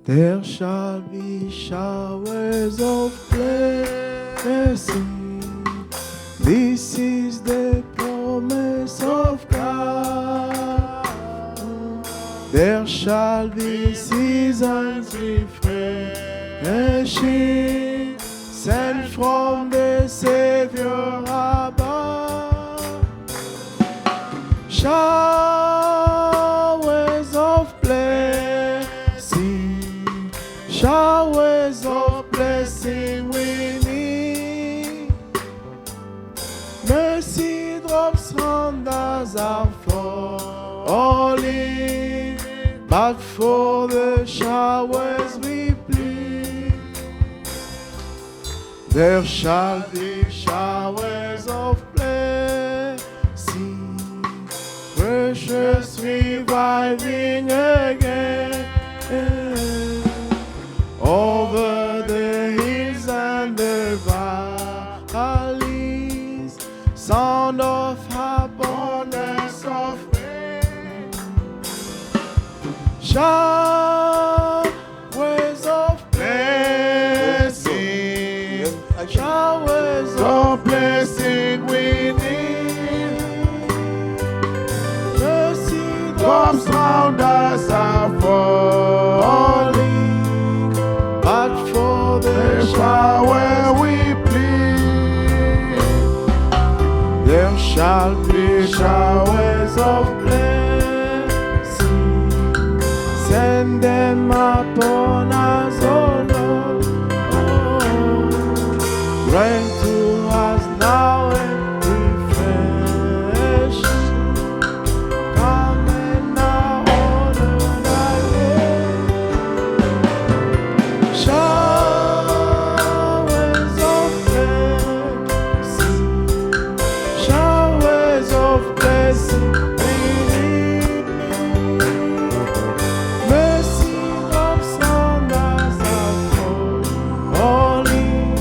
There shall be showers of blessing. This is the promise of God. There shall be seasons refreshing, sent from the Savior above. Showers of blessing, showers of blessing we need. Mercy drops round us are falling, but for the showers we plead. There shall be showers of blessing, precious reviving again, over the hills and the valleys, sound of abundance of rain. Showers of blessing, showers of blessing we need. Mercy drops round us are falling, but for the shower we plead. There shall be showers of blessing, send them upon us, oh Lord. Rain to us now and refresh. Come and now all again. Showers of blessing, showers of blessing we need. Mercy drops on us are falling,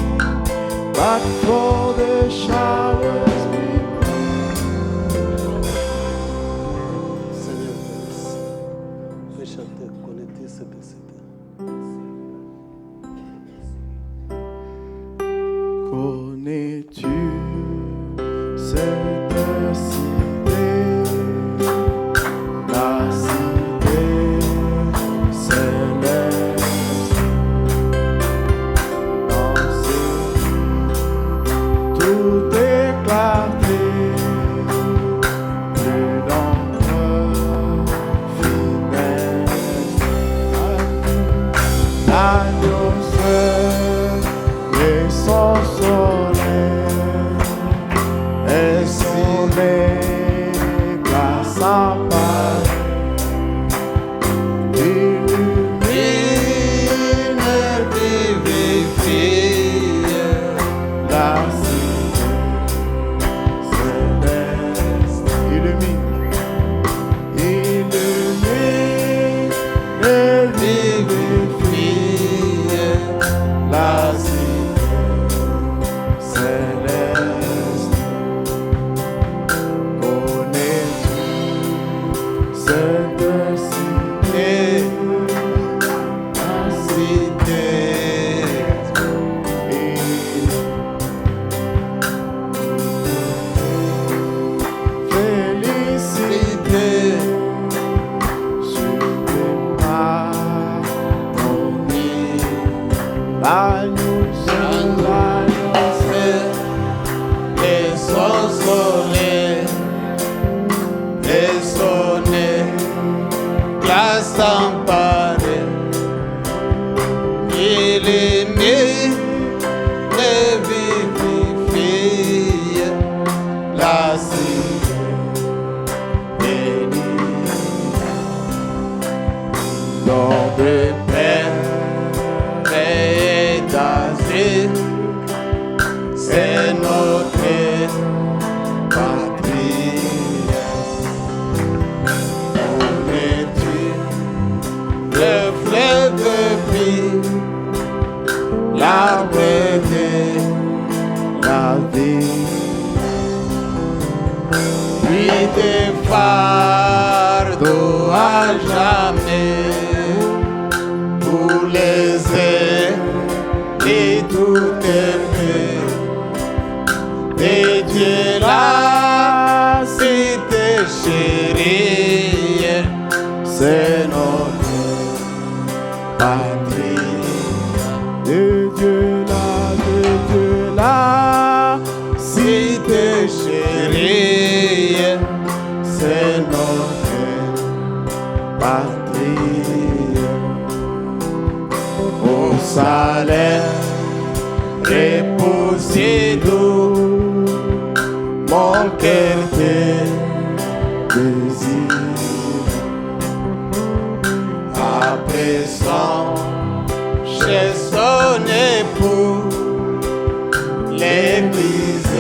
but for the showers we Seigneur, fais chanter, connecter cette cité. connais-tu cette cité, la cité céleste, dans tout éclaté, plus d'encre funeste, l'agneau seul et son soleil estimé, grâce à part, illumine et vivifie la cité céleste. Illumine et vivifie la cité céleste. Connais-tu c'est notre patrie. De Dieu là, cité chérie, c'est notre patrie. Au salaire, repose-nous, mon cœur te désire. À présent, chez son époux, l'Église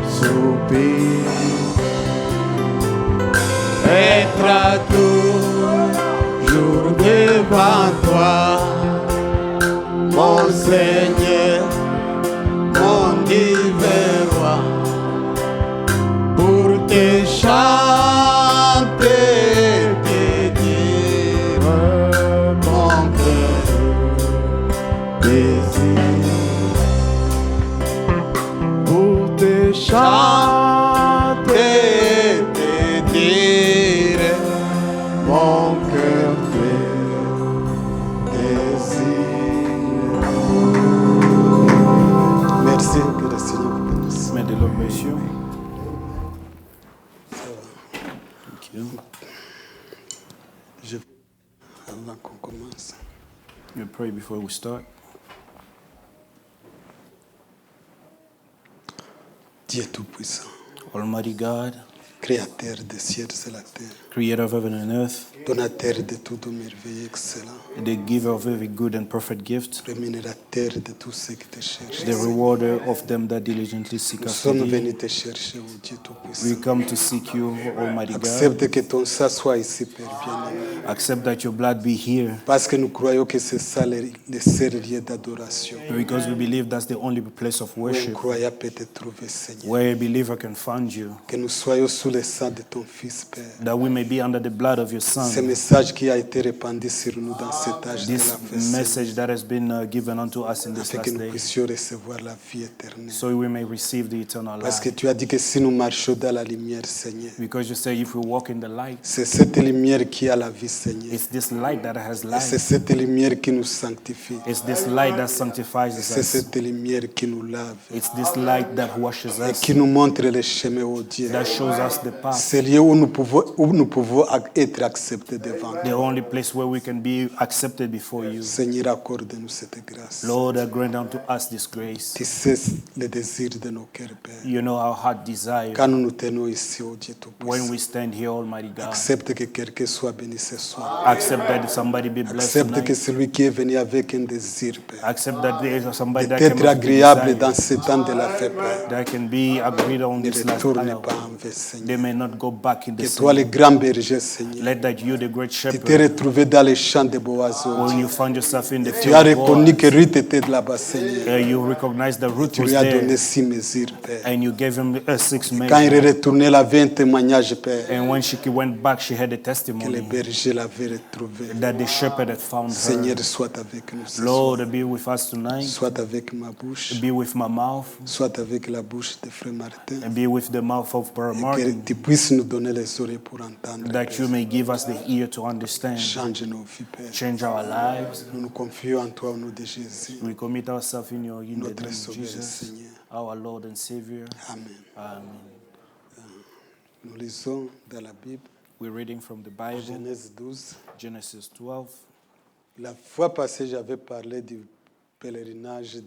soupire. Être à toujours devant toi, mon Seigneur, mon divin roi, pour te chanter, te dire mon cœur désire. Pour te chanter, te dire mon cœur désire. Merci, que le Seigneur vous bénisse. May the Lord bless you. Thank you. Avant qu'on commence, We'll pray before we start. Dieu Tout-Puissant, Almighty God, Créateur des cieux et de la terre, creator of heaven and earth, donateur de tout merveilleux excellent, the giver of every good and perfect gift, rémunérateur de tous ceux qui te cherchent. the rewarder of them that diligently seek Nous after sommes thee. venus te chercher, ô Dieu We Tout-Puissant. come to seek you, Almighty God. Accepte que ton sang soit ici, Père bien-aimé, Accept that your blood be here, parce que nous croyons que c'est ça le seul lieu d'adoration. because we believe that's the only place of Où un worship, croyant peut te trouver, Seigneur. where a believer can find you, Que nous soyons sous le sang de ton Fils, Père. that we may be under the blood of your Ce Son. message qui a été répandu sur nous dans cet âge de This la fin, Seigneur, message that has been given unto us in this afin que last nous day, puissions recevoir la vie éternelle. so we may receive the eternal Parce life. que tu as dit que si nous marchons dans la lumière, Seigneur, Because you say if we walk in the light, c'est cette lumière qui a la vie, Seigneur. it's this light that has Et c'est life. cette lumière qui nous sanctifie. It's this light that sanctifies C'est us. cette lumière qui nous lave It's this light that washes et us, qui nous montre le chemin, au Dieu. that shows us the path. C'est lieu où nous pouvons être acceptés devant The toi. only place where we can be accepted before you. Seigneur, accorde-nous cette grâce. Lord, grant unto us this grace. Tu sais le désir de nos cœurs, Père. You know our heart desire. Quand nous nous tenons ici, au Dieu When Tout-Puissant, we stand here, Almighty God, accepte que quelqu'un soit béni ce soir. accept that somebody be blessed Accepte que tonight. celui qui est venu avec un désir, Père, Accept that there is somebody that can d'être agréable be dans ce temps de la fête, Père, that can be agreed on ne this last retourne hour. pas en vain, Seigneur. They may not go back in the Que toi, le same. grand berger, Seigneur, Let that you, the great tu t'es shepherd, retrouvé dans les champs de Boaz, oh when Dieu. you find yourself in the Tu as field of reconnu que Boaz, Ruth était là-bas, Seigneur. you recognize the root Tu was lui as donné there, 6 mesures, Père. and you gave him a 6 Quand il est measure. retourné, il avait un témoignage, Père, And when she went back, she had a que le testimony berger l'avait retrouvé. that the shepherd had found her. Seigneur, sois avec nous ce soir. Lord, be with us tonight. Soit avec ma bouche, Be with my mouth, soit avec la bouche de Frère Martin. and be with the mouth of Brother Et Martin, que tu puisses nous donner les oreilles pour entendre. that you Père. may give us the ear to understand. Change nos vies, Père. Change our lives. Nous nous confions en toi au nom de Jésus, We commit ourselves in the notre name of Sauveur et Jesus, Seigneur. our Lord and Savior. Amen. Amen. Nous lisons dans la Bible, We're reading from the Bible, Genèse 12. Genesis 12. La fois passée, j'avais parlé du pèlerinage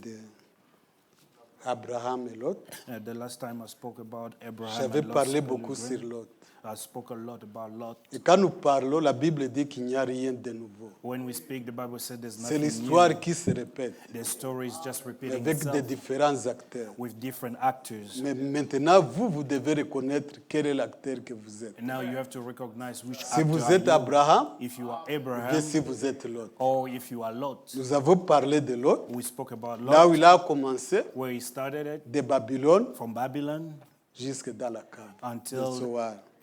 d'Abraham et Lot. The last time I spoke about Abraham J'avais and Lot's parlé beaucoup sur pilgrim. Lot. I spoke a lot about Lot. Et quand nous parlons, la Bible dit qu'il n'y a rien de nouveau. When we speak, the Bible said there's C'est nothing l'histoire new. qui se répète The story is just repeating avec des itself différents acteurs. with different actors. Mais maintenant, vous devez reconnaître quel est l'acteur que vous êtes. And now you have to recognize which Si actor vous are êtes you. Abraham, If you are ou bien Abraham si vous êtes Lot. or if you are Lot. Nous avons parlé de Lot, We spoke about là où Lot, il a commencé, where he started it, de Babylone from Babylon jusque dans la cave. until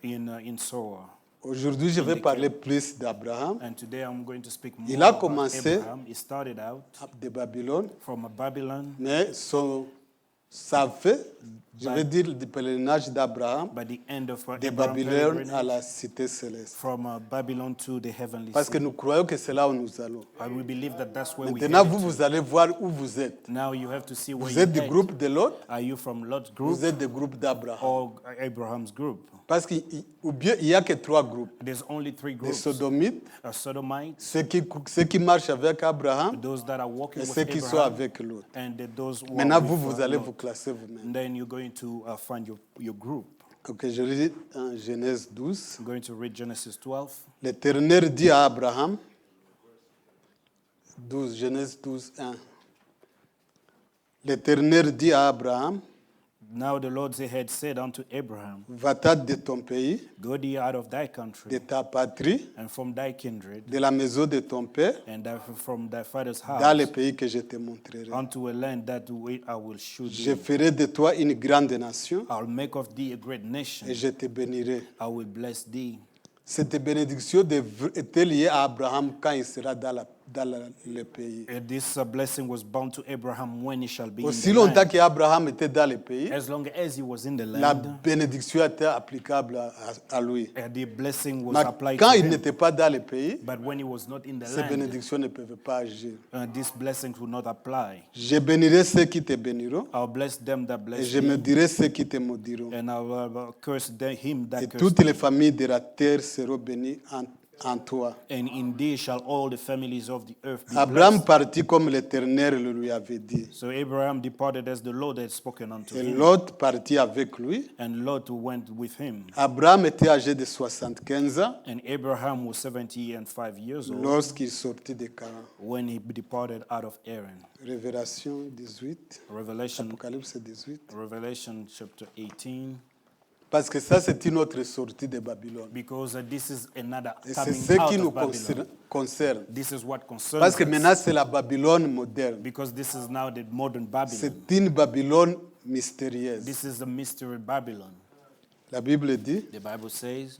in Soar. Aujourd'hui, je vais parler plus d'Abraham, And today I'm going to speak more Il a about commencé- Abraham. He started out de Babylone, from Babylon, mais son Ça fait, je veux dire, le pèlerinage d'Abraham, by the end of de Abraham Babylone à pilgrimage, la cité céleste. from Babylon to the heavenly Parce que city. nous croyons que c'est là où nous allons. And we believe that that's where Maintenant, we vous, headed vous allez voir où vous êtes. to. Now you have to see where Vous you êtes du head. groupe de Lot, Are you from Lot's group vous êtes du groupe d'Abraham. or Abraham's group? Parce qu'il n'y a que 3 groupes. There's only 3 Les groups. sodomites, Sodomites, ceux qui marchent avec Abraham those that are walking et with ceux qui sont Abraham, avec l'autre. and those who Maintenant, are vous, with, vous allez Lot. vous classer vous-même. And then you're going to find your group. Ok, je lis en Genèse 12. I'm going to read Genesis 12. L'Éternel dit à Abraham, 12, Genèse 12, 1. L'Éternel dit à Abraham, Now the Lord had said unto Abraham, va-t'en de ton pays, Go thee out of thy de country, ta patrie, and from thy kindred, de la maison de ton père, and from thy father's dans le house, pays que je te montrerai. unto a land that I will shew Je thee. ferai de toi une grande nation I'll make of thee a great nation. et je te bénirai. I will bless thee. Cette bénédiction était liée à Abraham quand il sera dans le pays. And this blessing was bound to Abraham when he shall be in Aussi the longtemps land. qu'Abraham était dans le pays, As long as he was in the la land, bénédiction était applicable à lui. the blessing was Mais applied quand to il him. n'était pas dans le pays, But when he was not in the ces land, bénédictions ne peuvent pas agir. these blessings would not apply. Je bénirai ceux qui te béniront I'll bless them that et bless je thee, maudirai ceux qui te maudiront. and I'll curse him that Et curses toutes thee. les familles de la terre seront bénies en toi. And in thee shall all the families of the earth be Abraham blessed. partit comme l'Éternel le lui avait dit. So Abraham departed as the Lord had spoken unto Et him, Lot partit avec lui. and Lot went with him. Abraham était âgé de 75 ans And Abraham was 75 years old lorsqu'il sortit de Canaan. when he departed out of Haran. Révélation 18, Revelation, Apocalypse 18. Revelation chapter 18. Parce que ça, c'est une autre sortie de Babylone. Because this is another Et c'est coming ce qui out nous of Babylon. concerne. This is what concerns Parce que us. maintenant, c'est la Babylone moderne. Because this is now the modern Babylon. C'est une Babylone mystérieuse. This is the mystery Babylon. La Bible dit, The Bible says,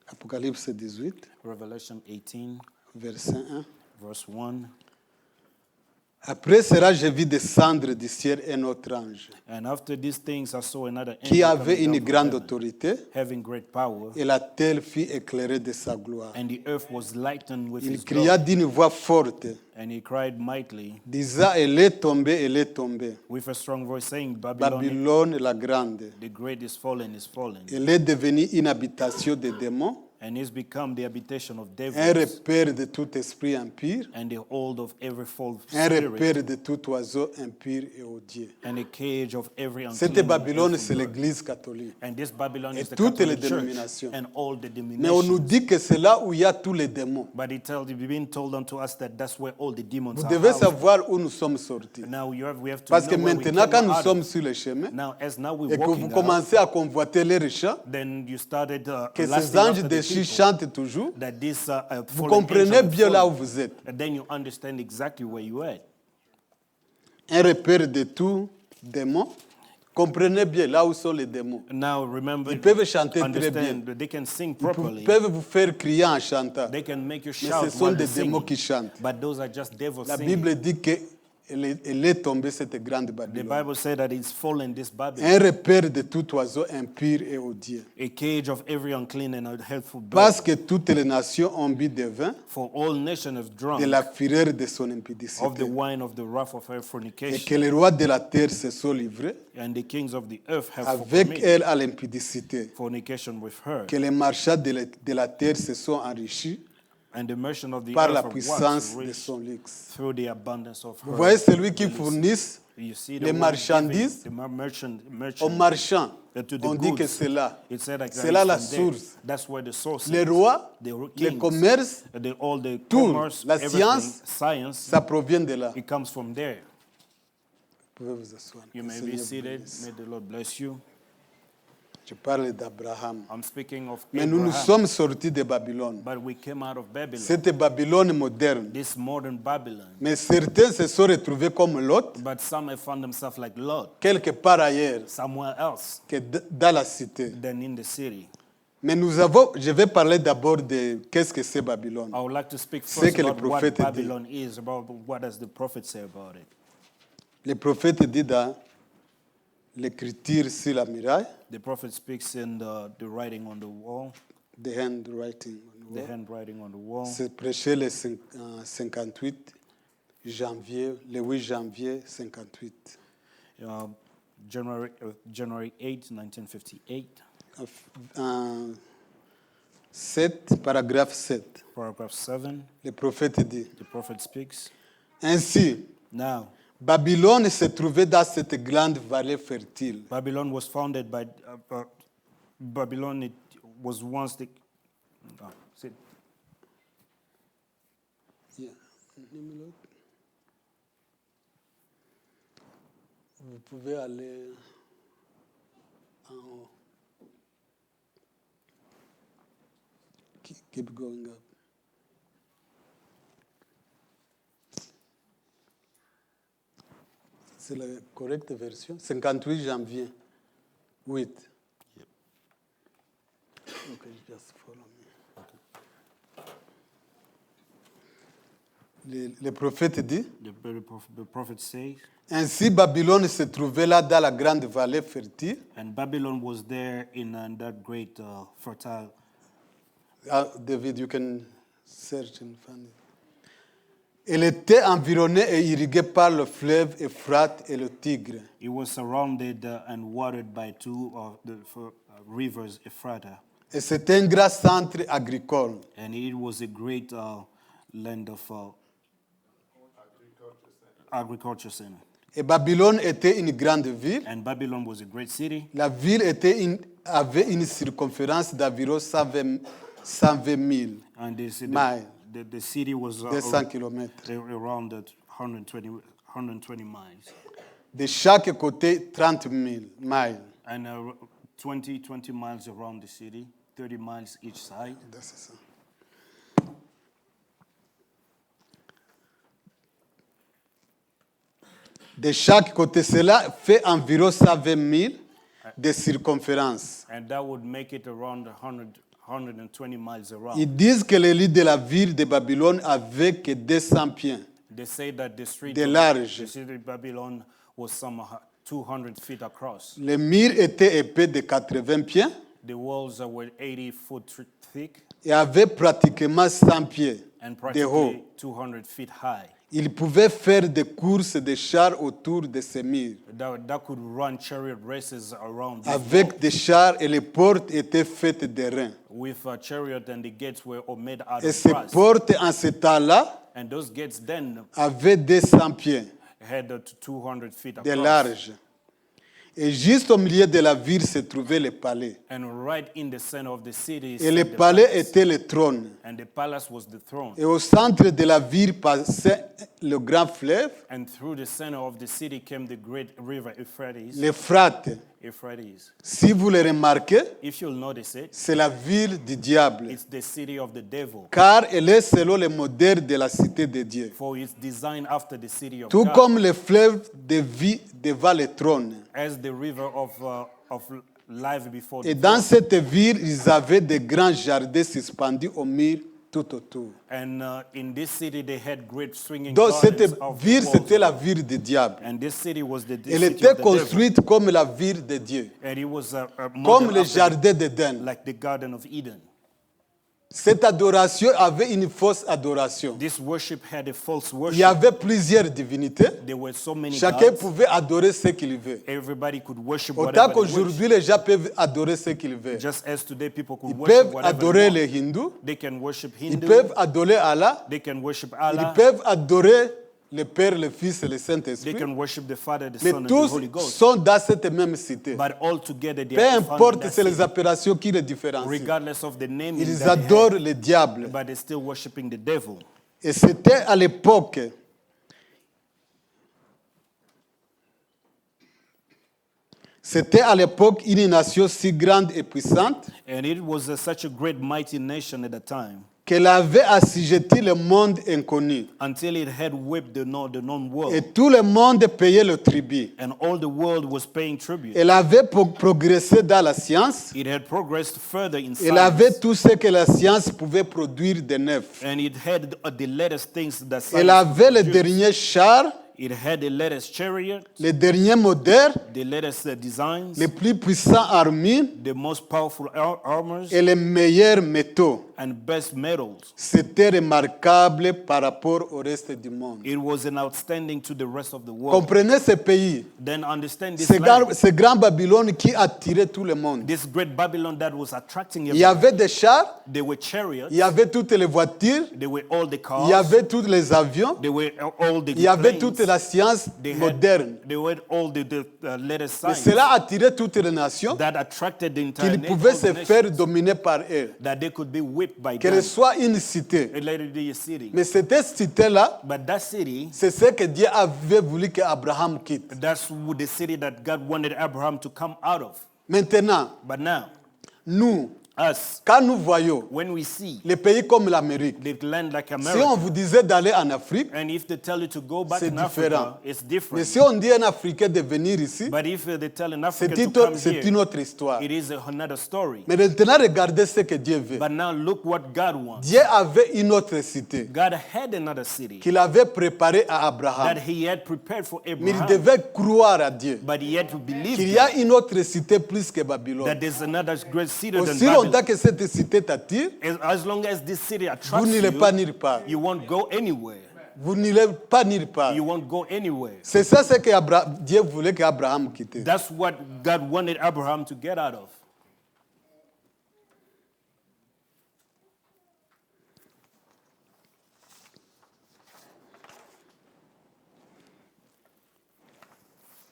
Apocalypse 18, Revelation 18, verset 1. verse 1. Après cela, je vis descendre du ciel un autre ange And after these things, I saw another qui angel avait coming une down from grande heaven, autorité having great power, et la terre fut éclairée de sa gloire. and the earth was lightened with Il his cria glory. d'une voix forte, And he cried mightily disant, elle est tombée, elle est tombée. with a strong voice, saying, Babylon, Babylone la grande. the great is fallen, is fallen, Elle est devenue une habitation des démons, and is become the habitation of un devils, repère de tout esprit impur, and the hold of every false un spirit, repère de tout oiseau impur et odieux. and a cage of every Cette unclean Babylone, and c'est evil. l'Église catholique. And this Babylon Et is the toutes les Catholic Church dénominations. and all the Mais on nous denominations. dit que c'est là où il y a tous les démons. But we've been told unto us that that's where all the demons Vous are devez housed. savoir où nous sommes sortis. Now we have to Parce que know where we maintenant, came quand nous out of. sommes sur le chemin Now we're et que vous walking out, commencez à convoiter les riches, then you started que ces lasting anges after the déchus people, chantent toujours, that this vous fallen comprenez angel bien là où fallen. vous êtes. And then you understand exactly where you are. Un repère de tout démon. Comprenez bien là où sont les démons. Now remember, Ils peuvent chanter très bien. understand that they can sing Ils properly. peuvent vous faire crier en chantant. They can make you Mais shout ce sont while des they're démons singing. qui chantent. But those are just devils La singing. Bible dit qu'elle est tombée, cette grande The Babylone. Bible said that it's fallen, this Babylon, Un repère de tout oiseau impur et odieux. a cage of every unclean and unhealthful bird. Parce que toutes les nations ont bu de vin For all nations have drunk de la fureur de son of the impudicité. wine of the wrath of her Et fornication, que les rois de la terre se sont livrés and the kings of the earth have avec committed elle à l'impudicité. fornication with her, Que les marchands de la terre se sont enrichis and the merchant of the par earth la of puissance wax de rich son luxe. through the abundance of Vous her. voyez celui qui release. fournit You see les the one marchandises giving, the merchant, aux marchands. to the On dit que goods. c'est là. It said like C'est là la from there. source. That's where the source Les is. rois, The les kings, commerces, all the tout, commerce, la everything, science, science, ça provient de là. it comes from there. Vous pouvez vous asseoir. You Le may Seigneur be vous seated. bénisse. May the Lord bless you. Je parle d'Abraham. I'm speaking of Mais nous nous Abraham, sommes sortis de Babylone. but we came out of Babylon, C'était Babylone moderne. this modern Babylon. Mais certains se sont retrouvés comme Lot, But some have found themselves like Lot, quelque part ailleurs somewhere else que dans la cité. than in the city. Mais je vais parler d'abord de qu'est-ce que c'est Babylone. I would like to speak C'est first que le about what prophète dit. Babylon is, about what does the prophet say about it. Le prophète dit dans l'écriture sur la muraille, The prophet speaks in the writing on the wall, the handwriting on the the wall. handwriting on the wall. C'est prêché le 58 janvier, le 8 janvier 58. January 8, 1958, En 7, paragraphe 7, paragraph 7, le prophète dit, the prophet speaks. ainsi, Now, Babylone se trouvait dans cette grande vallée fertile. Babylon was founded by, Babylon it was once the, see, Yeah. Vous pouvez aller en haut. Keep going up. C'est la correcte version. 58 janvier. 8. Okay, just follow me. Le prophète dit, the prophet says, ainsi Babylone se trouvait là dans la grande vallée fertile. and Babylon was there in that great fertile. David, you can search and find it. Elle était environnée et irriguée par le fleuve Euphrate et le Tigre. It was surrounded and watered by two of the rivers, Ephrata, Et c'était un grand centre agricole. and it was a great land of agriculture center. Et Babylone était une grande ville. And Babylon was a great city. La ville avait une circonférence d'environ 120 000 And miles, the city was 200 kilomètres. around 120 miles. De chaque côté, 30 000 miles. And 20 miles around the city, 30 miles each side. C'est ça. De chaque côté, cela fait environ 120 000 de circonférence. And that would make it around 120 miles around. Ils disent que le lit de la ville de Babylone avait que 200 pieds They say that the street de of large. the city of Babylon was some 200 feet across. Les murs étaient épais de 80 pieds The walls were 80 foot thick et avaient pratiquement 100 pieds and de haut. practically 200 feet high. Ils pouvaient faire des courses de chars autour de ces murs. That could run chariot races around this Avec wall des chars et les portes étaient faites de reins. with a chariot, and the gates were all made out Et of ces brass. portes en ce temps-là And those gates then avaient 200 pieds had 200 feet de across. large. Et juste au milieu de la ville se trouvait le palais. And right in the center of the city Et le sat the palais palace. était le trône. And the palace was the throne. Et au centre de la ville passait le grand fleuve, And through the center of the city came the great river Euphrates. l'Euphrate. Euphrates. Si vous le remarquez, If you'll notice it, c'est la ville du diable. it's the city of the devil. Car elle est selon le modèle de la cité de Dieu. For it's designed after the city of Tout God. comme le fleuve de vie devant le trône. As the river of life before Et the dans throne. cette ville, ils avaient de grands jardins suspendus au mur tout autour. And in this city they had great swinging Donc cette gardens of the ville, walls. c'était la ville du diable. And this city was the Elle city était of the devil. construite comme la ville de Dieu, And it was a comme model le after jardin d'Éden. like the Garden of Eden. Cette adoration avait une fausse adoration. This worship had a false Il worship. y avait plusieurs divinités. There were so many Chacun gods. pouvait adorer ce qu'il veut. Everybody could worship Autant whatever they qu'aujourd'hui, les gens peuvent adorer ce qu'ils veulent. Just as today people could Ils worship peuvent whatever adorer they les hindous, want. They can worship ils Hindu. peuvent adorer Allah, They can worship ils Allah. peuvent adorer le Père, le Fils et le They Saint-Esprit. can worship the Father, the Mais Son, and the tous Holy Ghost. sont dans cette même cité. But all together they Peu are found in importe, that c'est les city. appellations qui les différencient. Regardless of the name Ils that they adorent have, le diable. but they're still worshiping the devil. Et c'était à l'époque, une nation si grande et puissante And it was such a great mighty nation at the time qu'elle avait assujetti le monde inconnu. until it had whipped the known world. Et tout le monde payait le tribut. And all the world was paying tribute. Elle avait progressé dans la science. It had progressed further in Elle avait science. tout ce que la science pouvait produire de neuf. And it had the latest things that Elle science avait les produced. derniers chars, It had the latest chariot, les derniers modèles, the latest designs, les plus puissants armures the most powerful armors, et les meilleurs métaux. and best metals. C'était remarquable par rapport au reste du monde. It was an outstanding to the rest of the world. Comprenez ce pays, Then understand this ce land, grand Babylone qui attirait tout le monde. this great Babylon that was attracting Il y everyone. avait des chars, There were chariots, il y avait toutes les voitures, there were all the il y cars, avait tous les avions, there were all the il y avait planes, toute la science they moderne. had, they were all the latest Et science cela attirait toutes les nations that attracted the entire qu'ils nation, pouvaient all se the faire nations, dominer par eux. that they could be whipped by Qu'elle them. soit une cité. It later be a city. Mais cette cité-là, But that city, c'est ce que Dieu avait voulu qu'Abraham quitte. that's the city that God wanted Abraham to come out of. Maintenant, But now, nous, us, quand nous voyons when we see les pays comme l'Amérique, the land like si America, on vous disait d'aller en Afrique, and if they tell you to go back c'est in différent. Africa, it's Mais different. si on dit à un Africain de venir ici, But if they tell an c'est African to come une here, autre histoire. it is another story. Mais maintenant, regardez ce que Dieu veut. But now look what God wants. Dieu avait une autre cité God had another city qu'il avait préparée à Abraham. that he had prepared for Mais il Abraham. devait croire à Dieu But he had to believe qu'il y a God, une autre cité plus que Babylone. that there's another great city than Aussi longtemps Babylon. que cette cité t'attire, As long as this city vous attracts n'irez pas you, nulle part. you won't go anywhere. Vous n'irez pas nulle part. You won't go anywhere. C'est ça ce que Dieu voulait qu'Abraham quitte. That's what God wanted Abraham to get out of.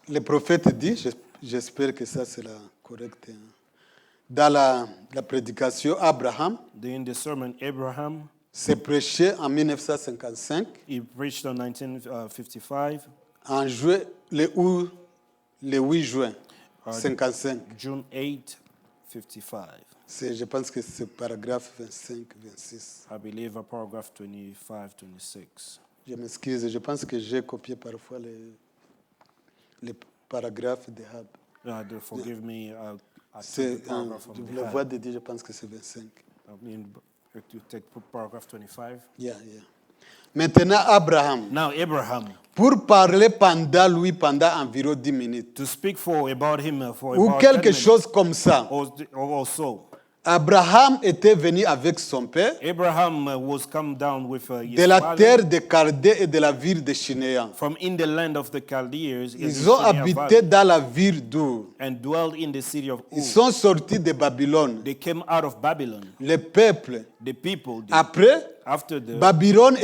Le prophète dit, j'espère que ça c'est correct, hein. Dans la prédication, Abraham In the sermon, Abraham, s'est prêché en 1955, he preached in 1955, en juin, le 8 juin 55. June 8, 55. Je pense que c'est paragraphe 25, 26. I believe a paragraph 25, 26. Je m'excuse, je pense que j'ai copié parfois les paragraphes de Hab. Forgive me, I took C'est the paragraph from the la Bible. voix de Dieu, je pense que c'est 25. I mean, to take paragraph 25. Yeah. Maintenant, Abraham, Now, Abraham, pour parler pendant environ 10 minutes, to speak about him for ou about 10 quelque minutes, chose comme ça, or so. Abraham était venu avec son père Abraham was come down with his de la father terre de Chaldée et de la ville de Shinéan. from in the land of the Chaldeans in Ils the ont Shinear habité Valley, dans la ville d'Ur. and dwelled in the city of Ils Ur. sont sortis de Babylone. They came out of Babylon. Le peuple, The people, après, after the Babylone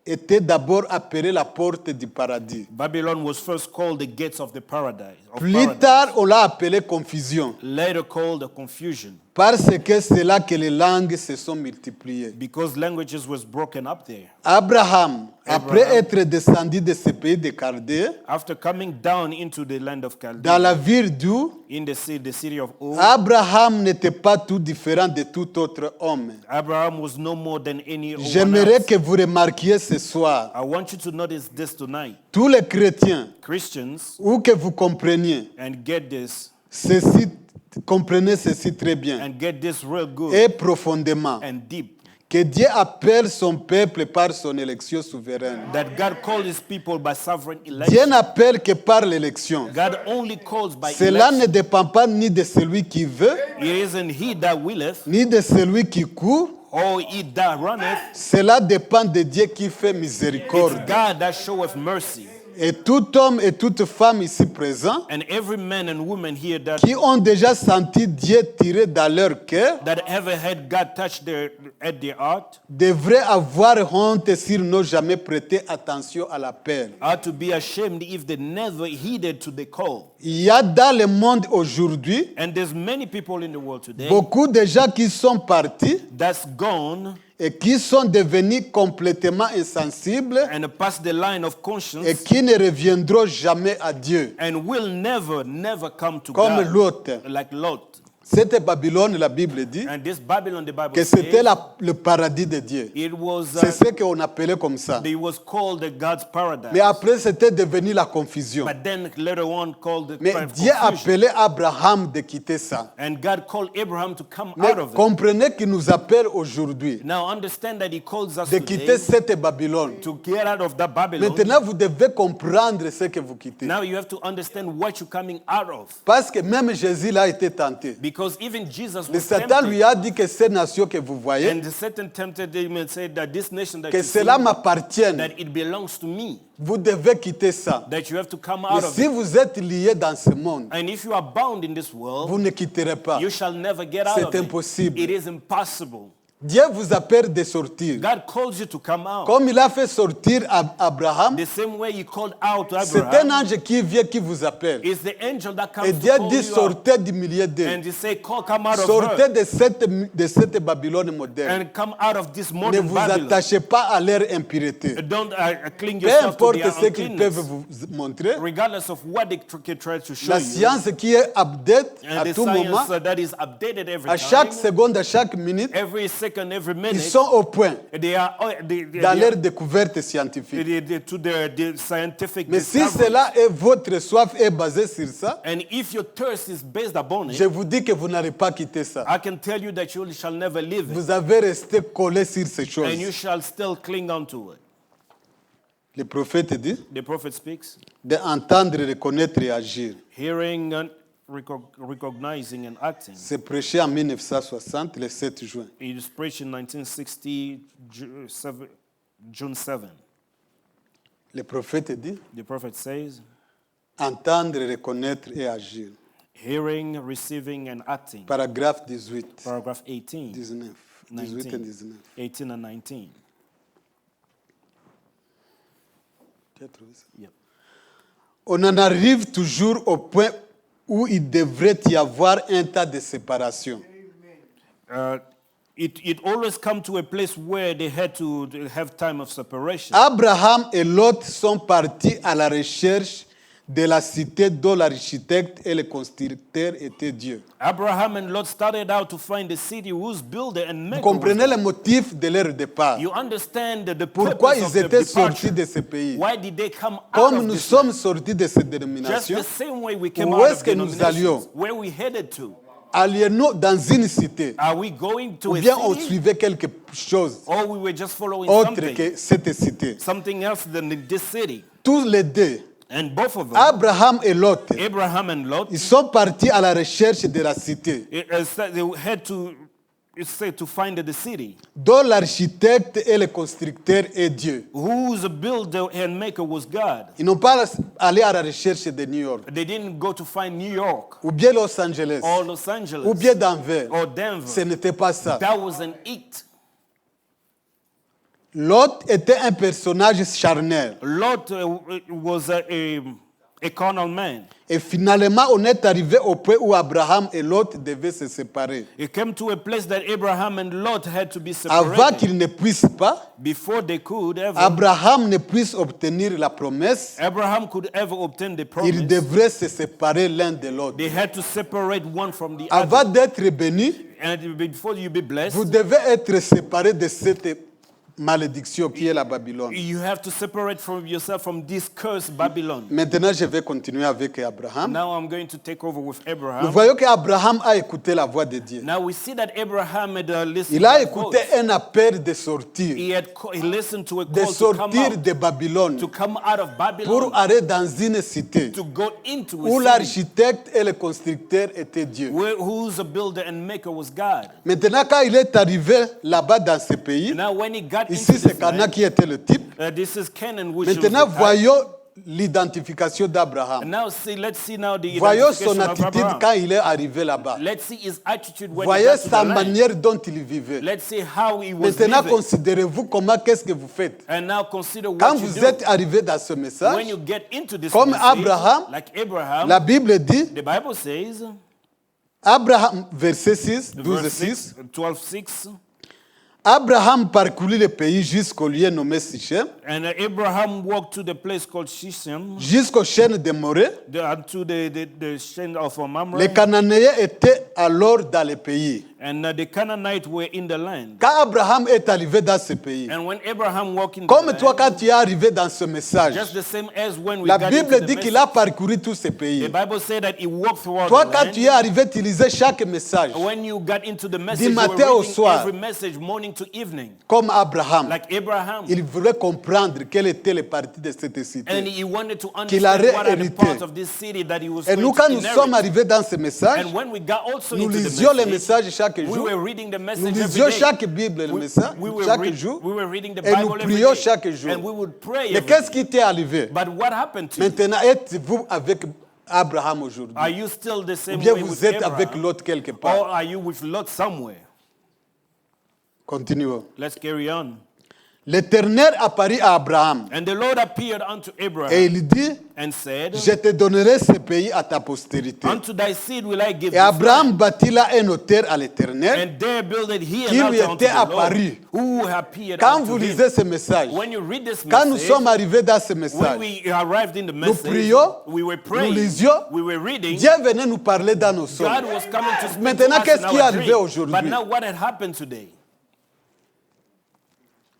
était d'abord appelé la porte du paradis. Babylon was first called the gates of the paradise. Plus tard, on l'a appelé confusion, Later called the confusion, parce que c'est là que les langues se sont multipliées. because languages was broken up there. Abraham, après Abraham. être descendu de ce pays de Chaldée, After coming down into the land of dans Chaldea, la ville d'Ur, in the city of Ur, Abraham n'était pas tout différent de tout autre homme. Abraham was no more than any one J'aimerais else. que vous remarquiez ce soir, I want you to notice this tonight. tous les chrétiens, Christians, ou que vous compreniez, and get this, comprenez ceci très bien and get this real good et profondément, and deep, que Dieu appelle son peuple par son élection souveraine. that God called his people by sovereign Dieu election. n'appelle que par l'élection. God only calls by Cela ne election. dépend pas ni de celui qui veut, It isn't he that willeth, ni de celui qui court. or he that runneth. Cela dépend de Dieu qui fait It's miséricorde. God that showeth mercy. Et tout homme et toute femme ici présents And every man and woman here that qui ont déjà senti Dieu tirer dans leur cœur ever had God touch at their heart devraient avoir honte s'ils n'ont jamais prêté attention à l'appel. are to be ashamed if they never heeded to the call. Il y a dans le monde aujourd'hui And there's many people in the world today beaucoup de gens qui sont partis that's gone et qui sont devenus complètement insensibles and past the line of conscience et qui ne reviendront jamais à Dieu. and will never come to Comme God Lot. like Lot. Cette Babylone, la Bible dit And this Babylon, the Bible que c'était says, le paradis de Dieu. it was, C'est ce qu'on appelait comme ça. it was called the God's paradise. Mais après, c'était devenu la confusion. But then later on called the Mais Dieu confusion. appelait Abraham de quitter ça. And God called Abraham to come Mais out of it. comprenez qu'il nous appelle aujourd'hui Now understand that he calls us de today quitter cette Babylone. to get out of that Babylon. Maintenant, vous devez comprendre ce que vous quittez. Now you have to understand what you're coming out of. Parce que même Jésus là a été tenté. Because even Jesus Le was Satan lui tempted. a dit que ces nations que vous voyez, And Satan tempted him and said that this nation that que you see, cela m'appartienne. that it belongs to me. Vous devez quitter ça. That you have to come Mais out of si it. vous êtes lié dans ce monde, And if you are bound in this world, vous ne quitterez pas. you shall never get out C'est of it. impossible. It is impossible. Dieu vous appelle de sortir. God calls you to come out. Comme il a fait sortir Abraham, The same way he called out c'est un Abraham, ange qui vient qui vous appelle. is the angel that comes Et to Dieu call dit you out. sortez du milieu d'eux. And he say, come out of Sortez her de cette Babylone moderne. and come out of this Ne modern vous Babylon. attachez pas à leur impureté. Don't cling Peu yourself to importe their ce qu'ils peuvent uncleanness, vous montrer, regardless of what they try to show la you. science qui est update And à the tout moment, science that is updated every à chaque time, seconde, à chaque minute, every second, every ils minute. sont au point They are dans leur découverte scientifique. to the scientific Mais si discovery. cela est votre soif est basée sur ça, And if your thirst is based upon je it, vous dis que vous n'allez pas quitter ça. I can tell you that you shall never leave it, Vous avez resté collé sur ces and you choses. shall still cling on to it. Le prophète dit The prophet speaks, d'entendre, reconnaître et agir. hearing and recognizing and acting. C'est prêché en 1960, le 7 juin. It is preached in 1960, June 7. Le prophète dit The prophet says, entendre, reconnaître et agir. hearing, receiving, and acting. Paragraphe 18, Paragraph 18, 19. 18 et 19. 18 and 19. Tu as trouvé ça? Yep. On en arrive toujours au point où il devrait y avoir un tas de séparation. It always come to a place where they had to have time of separation. Abraham et Lot sont partis à la recherche de la cité dont l'architecte et le constructeur étaient Dieu. Abraham and Lot started out to find the city whose builder and Vous maker comprenez was le God. motif de leur départ. You understand the Pourquoi purpose of ils their étaient departure. sortis de ce pays? Why did they come out Comme of nous this sommes land? sortis de cette Just dénomination, the same way we came Où out est-ce of que nous denominations. allions? Where we headed to? allions-nous dans une cité, Are we going to ou a bien on city? suivait quelque chose Or we were just following autre something? que cette cité. Something else than this city. Tous les deux, And both of them, Abraham et Lot, Abraham and Lot, ils sont partis à la recherche de la cité, they had to, it's said, to find the city dont l'architecte et le constructeur est Dieu. whose builder and maker was God. Ils n'ont pas allé à la recherche de New York, They didn't go to find New York ou bien Los Angeles, or Los Angeles ou bien Denver. or Denver. Ce n'était pas ça. That wasn't it. Lot était un personnage charnel. Lot was a carnal man. Et finalement, on est arrivé au point où Abraham et Lot devaient se séparer. It came to a place that Abraham and Lot had to be Avant separated. qu'ils ne puissent pas, Before they could ever, Abraham ne puisse obtenir la promesse, Abraham could ever obtain the promise. ils devraient se séparer l'un de l'autre. They had to separate one from the Avant other. d'être béni, And before you be blessed, vous devez être séparés de cette malédiction qui est la Babylone. you have to separate from yourself from this cursed Babylon. Maintenant, je vais continuer avec Abraham. Now I'm going to take over with Nous Abraham. voyons qu'Abraham a écouté la voix de Dieu. Now we see that Abraham had listened Il a to the écouté voice. un appel de sortir, He listened to a de call to come sortir out, de Babylone to come out of pour Babylon, aller dans une cité to go into où a city l'architecte et le constructeur étaient Dieu. whose builder and maker was God. Maintenant, quand il est arrivé là-bas dans ce pays, Now when he got ici into c'est this Cana land, qui était le type. this is Canaan, which Maintenant, was the type. voyons l'identification And d'Abraham. now let's see now the Voyons son identification of attitude Abraham. quand il est arrivé là-bas. Let's see his attitude when he Voyez got to sa the land. manière dont il vivait. Let's see how he was Maintenant, living. considérez-vous comment, qu'est-ce que vous faites. And now consider Quand what you vous do. êtes arrivé dans ce message, When you get into this comme message, Abraham, like Abraham, la Bible dit, the Bible says, Abraham, verset 6, 12, verse 6, 12:6, Abraham parcourut le pays jusqu'au lieu nommé Sichem, And Abraham walked to the place called Shechem, jusqu'aux chaînes de Morée. to the chain of Mamre. Les Cananéens étaient alors dans le pays. And the Canaanites were in the land. Quand Abraham est arrivé dans ce pays, And when Abraham walked in comme the toi land, quand tu es arrivé dans ce message, just the same as when we la got Bible into the dit qu'il message, a parcouru tous ces the pays. Bible said that he walked throughout Toi the quand land. tu es arrivé, tu lisais chaque message, When you got into the message, you matin were au reading soir. every message morning to evening, comme Abraham. like Abraham. Il voulait comprendre quelle était les parties de cette And cité. he wanted to Qu'il a understand what are the réhérité. parts of this city that he was Et going nous, to quand nous sommes inherit. arrivés dans ce message, And when we got also nous into the lisions les message, messages chaque we jour. were reading the message Nous every lisions day. chaque Bible, le message, chaque jour. We were reading the Et nous Bible every prions day. chaque jour. And we would pray Mais every qu'est-ce day. qui t'est arrivé? But what happened to you? Maintenant, êtes-vous avec Abraham aujourd'hui? Are you still the Ou same bien way vous with êtes avec Abraham? l'autre quelque Or part? are you with Lot somewhere? Continuons. Let's carry on. L'Éternel apparut à Abraham And the Lord appeared unto et Abraham il dit, and said, je te donnerai ce pays à ta postérité. Unto thy seed will I give Et this Abraham land. bâtit là un autel à l'Éternel. And there builded he Qui an lui altar unto était the Lord, apparu. who appeared Quand unto vous him. lisez ce message, When you read this quand nous message, sommes arrivés dans ce when message, we arrived in the nous message, prions, we were nous praying, lisions, we were reading, Dieu venait nous parler dans nos songes. God was coming to speak Maintenant, to us qu'est-ce in qui est our arrivé dream. aujourd'hui? But now what had happened today?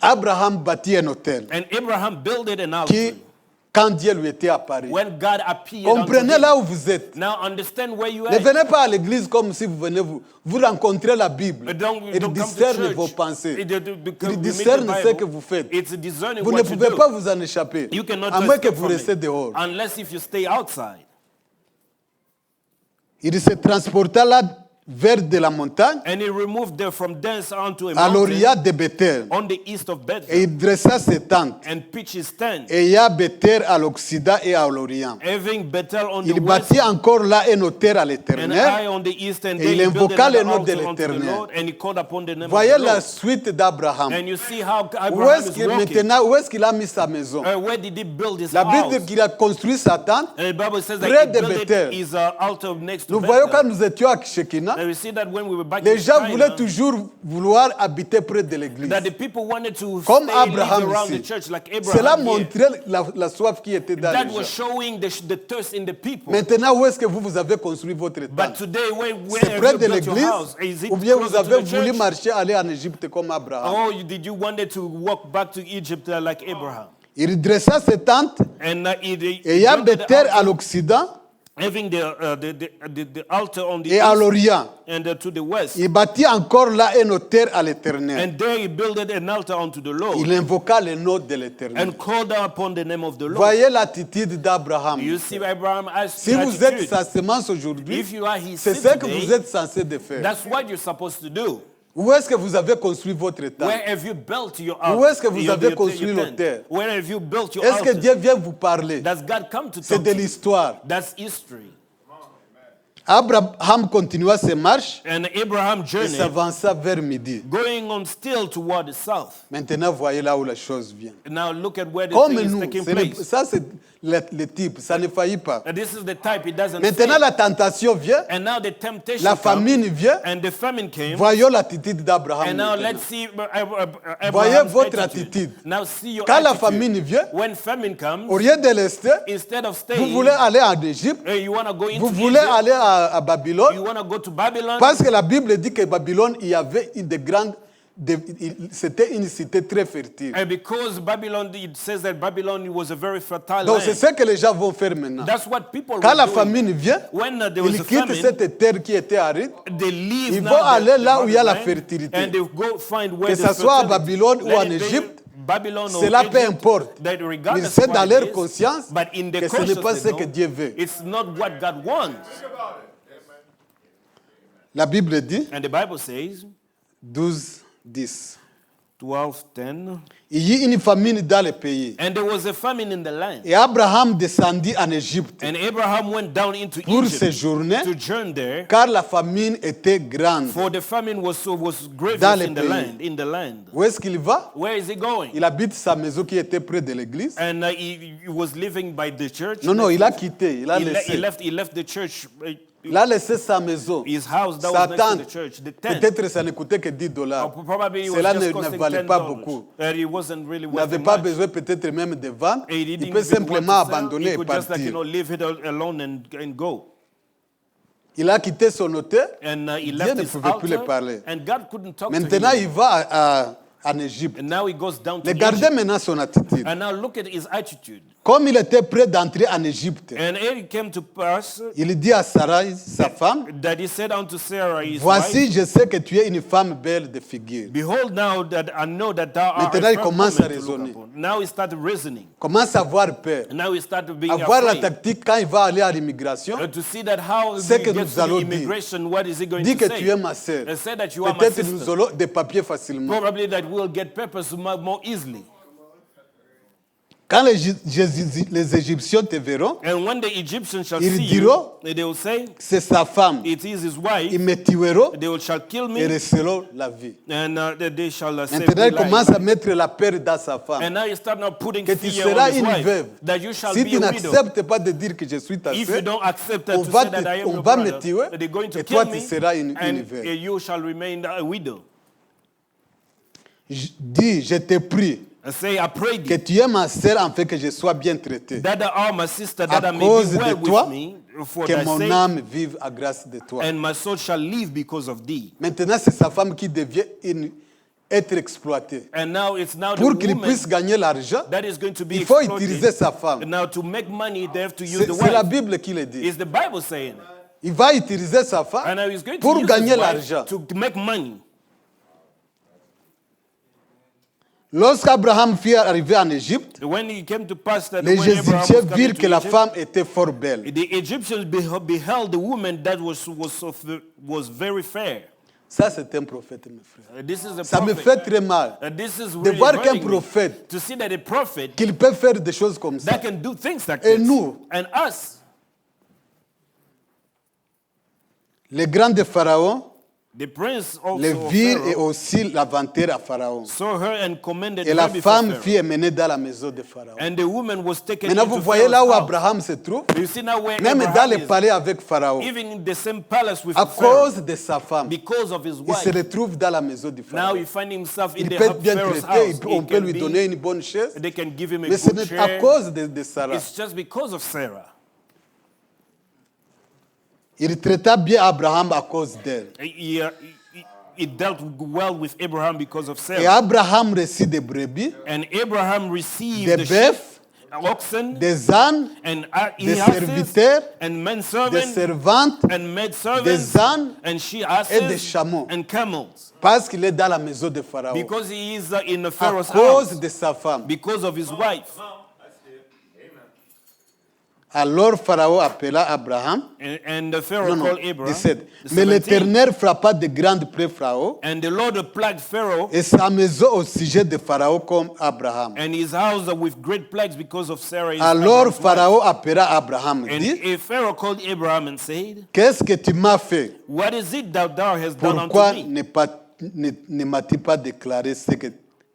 Abraham bâtit un hôtel And Abraham builded an altar qui, quand Dieu lui était apparu, when God appeared unto comprenez him. là où vous êtes. Now understand where you Ne are. venez pas à l'église comme si vous venez vous rencontrez la Bible. Don't Il come to discerne church. vos pensées. Because we Il meet the discerne ce Bible. que vous faites. It's discerning Vous ne what you pouvez do. pas vous en échapper, You cannot à moins que escape vous from restez it, dehors. unless if you stay outside. Il se transporta là vers de la montagne, And he removed them from thence unto a à mountain l'Orient de Bethel. on the east of Et Bethel, il dressa ses tentes. and pitched his tent, Et il y a Bethel à l'Occident et à l'Orient. having Bethel on the Il west bâtit encore là un autel à and I l'Éternel. on the east, and Et there il he built invoqua le an nom de altar unto the l'Éternel. Lord, and he called upon the name Voyez of the la Lord. suite d'Abraham. And you see how Où Abraham est-ce is qu'il walking. maintenant, où est-ce qu'il a mis sa maison? Where did he build his La Bible house? dit qu'il a construit sa tente. And the Bible says près that he de built Bethel. his altar next to Nous voyons quand Bethel. nous étions à Shekinah, And we see that when we were back les in gens China, voulaient toujours vouloir habiter près de l'église. that the people wanted to Comme stay live Abraham around ici. the church like Cela Abraham here. montrait la soif qui était dans That les was gens. showing the thirst in the people. Maintenant, où est-ce que vous avez construit votre But tente? today, where C'est have près you de built your l'église? house? Is it Ou bien vous closer to avez the voulu church? marcher aller en Égypte comme Abraham? Oh, did you wanted to walk back to Egypt like Abraham? Il dressa ses tentes And et il y a Bethel à l'Occident having the altar on the et à east l'Orient. and to the west. Il bâtit encore là un autel à l'Éternel. And there he builded an altar unto the Lord Il invoqua le nom de l'Éternel. and called upon the name of the Lord. Voyez l'attitude d'Abraham. You see Abraham as Si vous êtes attitude. sa semence aujourd'hui, If you are his c'est seed ce que today, vous êtes censé de faire. that's what you're supposed to do. Où est-ce que vous avez construit votre tente? Where have you built your Où altar? est-ce que vous avez construit l'autel? Where have you built your Est-ce que altar? Dieu vient vous parler? Does God come to C'est talk de to you? l'histoire. That's history. Abraham continua ses marches And Abraham et journeyed, s'avança vers midi. going on still toward the south. Maintenant, voyez là où la chose vient. Now look at where the Comme thing is nous, taking ce n'est- place. ça c'est le type, ça ne faillit pas. And this is the type, it doesn't Maintenant, fail. la tentation vient, And now the temptation la comes, famine vient. and the famine came. Voyons l'attitude d'Abraham. And now maintenant. let's see Voyez Abraham's votre attitude. attitude. Now see your Quand la attitude. famine vient, When famine comes, au lieu de rester, instead of vous staying, voulez aller en Égypte, you want to go into vous voulez Egypt, aller à Babylone, you want to go to Babylon, parce que la Bible dit que Babylone, il y avait c'était une cité très fertile. and because Babylon, it says that Babylon was a very fertile Donc c'est land. ce que les gens vont faire maintenant. That's what people Quand were la doing. famine vient, When there was ils a quittent famine, cette terre qui était aride, they leave ils now vont aller the là où il y a la land, fertilité. and they go find where Que there's ça soit à fertility. Babylone ou Let en it be Égypte, Babylon or cela peu Egypt, importe. that regardless Mais c'est what dans it leur is, conscience but in their que ce n'est pas conscience ce they que know Dieu veut. it's not what God wants. La Bible dit, And the Bible says, 12, 10. 12:10, Il y eut une famine dans le pays. and there was a famine in the land. Et Abraham descendit en Égypte And Abraham went down into pour Egypt séjourner, to journey there, car la famine était grande. for the famine was grievous Dans le in the pays. land. In the land, Où est-ce qu'il va? where is he going? Il habite sa maison qui était près de l'église. And he was living by the church. Non, non, il a quitté, il a He laissé. left the church Il a laissé sa maison, his house that sa was next to tente. the church, the tent. Peut-être ça ne coûtait que $10. Probably it was Cela just ne costing valait $10. pas beaucoup. It wasn't really Il worth n'avait it pas much. besoin peut-être même de vendre. He didn't Il peut even simplement want to sell. abandonner He et could just partir. leave it alone and go. Il a quitté son hôtel. And he Dieu left ne his pouvait plus le altar, parler. and God couldn't talk to Maintenant, him. il va en Égypte. And now he goes down to Regardez Egypt. maintenant son attitude. And now look at his attitude. Comme il était prêt d'entrer en Égypte, And it came to pass il dit à Sarai, sa femme, that he said unto Sarah, his wife, voici, je sais que tu es une femme belle de figure. behold, now that I know that thou art Maintenant, a il firm commence woman à to look raisonner. upon. Now he started reasoning. Commence à avoir peur. And now he started being Avoir la afraid. tactique quand il va aller à l'immigration. To see that how he C'est que gets nous to allons the dire. immigration, what is he going Dis to que say? tu es ma sœur. And say that you are my Peut-être nous sister. aurons des papiers facilement. Probably that we'll get papers more easily. Quand les Égyptiens te verront, And when the Egyptians shall Ils see diront, you, they will say, c'est sa femme. it is his wife. Ils me tueront They shall kill et me, recevront la vie. and they shall save Maintenant, me il commence à life. mettre la peur dans sa femme. And now you start now putting Que tu fear seras on his une wife, veuve. that you shall Si be tu a widow. n'acceptes pas de dire que je suis ta If sœur, you don't accept on to va say that I am on your va me brother, tuer they're going to et toi kill tu me, seras une and veuve. you shall remain a widow. Dis, je te prie And say, I pray que thee tu es ma sœur afin que je sois bien traité. that thou art my sister, À that I may cause be de well toi, with me, for que thy mon sake, âme vive à grâce de toi. and my soul shall live because of thee. Maintenant, c'est sa femme qui devient être exploitée. And now it's now the Pour qu'il woman puisse gagner l'argent, that is going to be il faut exploited. utiliser sa femme. And now to make money, they have to use the C'est la wife. Bible qui le dit. Is the Bible saying? Il va utiliser sa And femme now he's going pour to use gagner his wife l'argent. to make money. Lorsqu'Abraham fut arrivé en Égypte, When it came to pass that les when Abraham was Égyptiens coming virent to que la Egypt, femme était fort belle. the Egyptians beheld the woman that was very fair. Ça, c'est un prophète, mes frères. This is a Ça me prophet. fait très mal This is de really voir qu'un hurting me, prophète, to see that a prophet qu'il peut faire des choses comme ça. that can do things like Et this. nous? And us, Les grands de Pharaon the prince also les of virent et Pharaoh, aussi l'inventaire à Pharaon. saw her and commended Et her la before femme Pharaoh. fut emmenée dans la maison de Pharaon. And the woman was taken Maintenant, into vous voyez là où Pharaoh's house. Abraham se trouve, You see now where même dans Abraham le is, palais avec Pharaon. even in the same palace with À Pharaoh, cause de sa femme, because of his il se wife. retrouve dans la maison du Now Pharaon. he finds himself in Il the peut être bien Pharaoh's traité, house. on He peut can lui be- donner une bonne chaise, They can give him a mais ce good n'est à chair. cause de Sarah. It's just because of Sarah. Il traita bien Abraham à cause d'elle. He dealt well with Abraham because of Et Sarah. Abraham reçut des brebis, And Abraham received des the bœufs, sheep, oxen, des ânes, and des asses, serviteurs, and men des servants, servantes, and maid des servants, ânes and she et des asses, chameaux. and camels. Parce qu'il est dans la maison de Pharaon. Because he is in the À Pharaoh's cause house. de sa femme. Because of his wife. Alors Pharaon appela Abraham. And the Pharaoh Non, called non, Abraham. 17. The Mais 17. l'Éternel frappa de grandes plaies Pharaon And the Lord plagued Pharaoh et sa maison au sujet de Pharaon comme Abraham. and his house with great plagues because of Sarah. his Alors Abraham's wife. Pharaon appela Abraham et And dit, Pharaoh called Abraham and said, qu'est-ce que tu m'as fait? what is it that thou hast done unto Pourquoi me? ne m'as-tu pas déclaré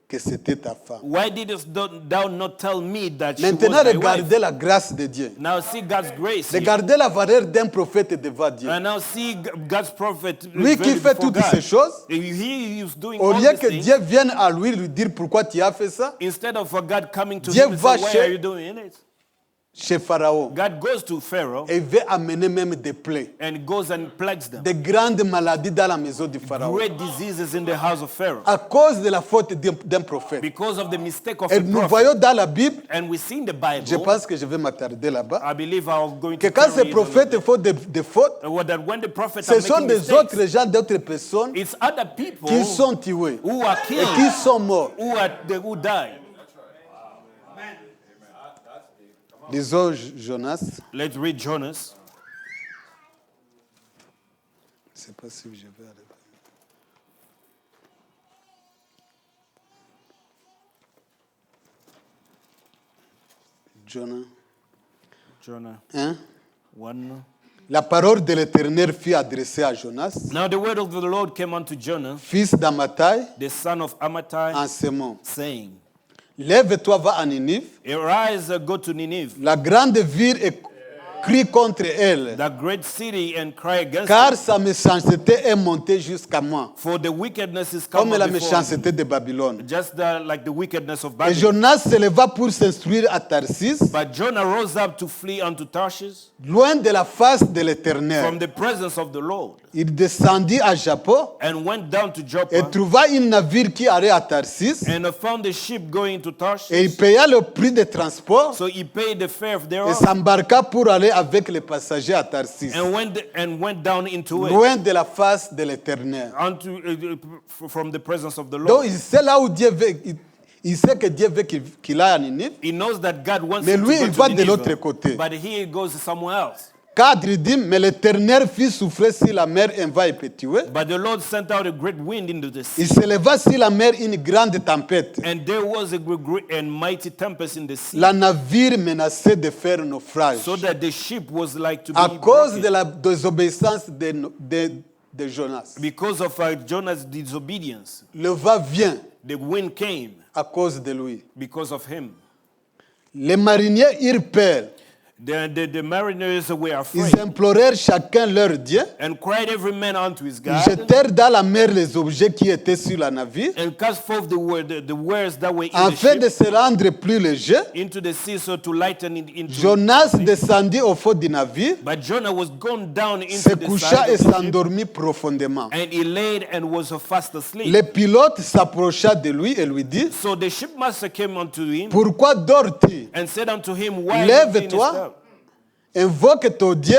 que c'était ta femme? Why didst thou not tell me that she Maintenant, was thy wife? regardez la grâce de Dieu. Now see God's grace here. Regardez la valeur d'un prophète devant Dieu. And now see God's prophet. Lui qui fait toutes ces choses, He is doing au all lieu these que things. Dieu vienne à lui dire pourquoi tu as fait ça, Instead of God coming to Dieu him and va say, why chez- are you doing it? chez Pharaon, God goes to Pharaoh et veut amener même des plaies, and goes and plagues them. des grandes maladies dans la maison du Pharaon. Great diseases in the house of Pharaoh. À cause de la faute d'un prophète. Because of the mistake of Et a nous prophet. voyons dans la Bible, And we see in the je Bible, pense que je vais m'attarder là-bas, I believe I'm going que to quand carry ces it a little prophètes bit. font des fautes, That when the prophets ce are sont making des mistakes, autres gens, d'autres personnes it's other people qui sont tués who are et killed, qui sont morts. who die. Lisons Jonas. Let's read Jonas. Je ne sais pas si je vais aller. Jonah 1. 1. La parole de l'Éternel fut adressée à Jonas, Now the word of the Lord came unto Jonah, fils d'Amattai, the son of Amittai, en ce moment. saying, Lève-toi, va à Ninive, arise, go to Nineveh, la grande ville crie contre elle, that great city and cry against car it. sa méchanceté est montée jusqu'à moi, For the wickedness is come comme la before me, méchanceté de Babylone. just like the wickedness of Et Babylon. Jonas se leva pour s'instruire à Tarsis, But Jonah rose up to flee unto Tarshish loin de la face de from l'Éternel. the presence of the Lord, Il descendit à Joppa and went down to et Joppa, trouva un navire qui allait à Tarsis, and found a ship going to et il Tarshish. paya le prix de transport So he paid the fare et thereof, s'embarqua pour aller avec les passagers à Tarsis, and went down into it, loin de la face de l'Éternel. from the presence of the Donc Lord. il sait là où Dieu veut, il sait que Dieu veut qu'il aille à Ninive. He knows that God wants Mais him lui, to il go va to de l'autre Nineveh, côté. but he goes somewhere else. 4, il dit, mais l'Éternel fit souffler sur la mer un vent impétueux. But the Lord sent out a great wind into the sea, Il se leva sur la mer une grande tempête. and there was a great and mighty tempest in the sea, La navire menaçait de faire naufrage so that the ship was like to à be cause broken de la désobéissance de Jonas. because of Jonah's disobedience. Le vent vient The wind came à cause de lui. because of him. Les mariniers eurent peur. The mariners were Ils afraid implorèrent chacun leur Dieu. and cried every man unto his Ils God, jetèrent dans la mer les objets qui étaient sur la navire, and cast forth the wares that were in the afin de ship se rendre plus léger. into the sea, so to lighten it into. Jonas descendit au fond du navire, But Jonah was gone down se into the coucha side et of the ship, s'endormit profondément. and he laid and was fast asleep. Le pilote s'approcha de lui et lui dit, So the shipmaster came unto him pourquoi dors-tu? and said unto him, Why Lève-toi. leanest thou? Invoque ton Dieu.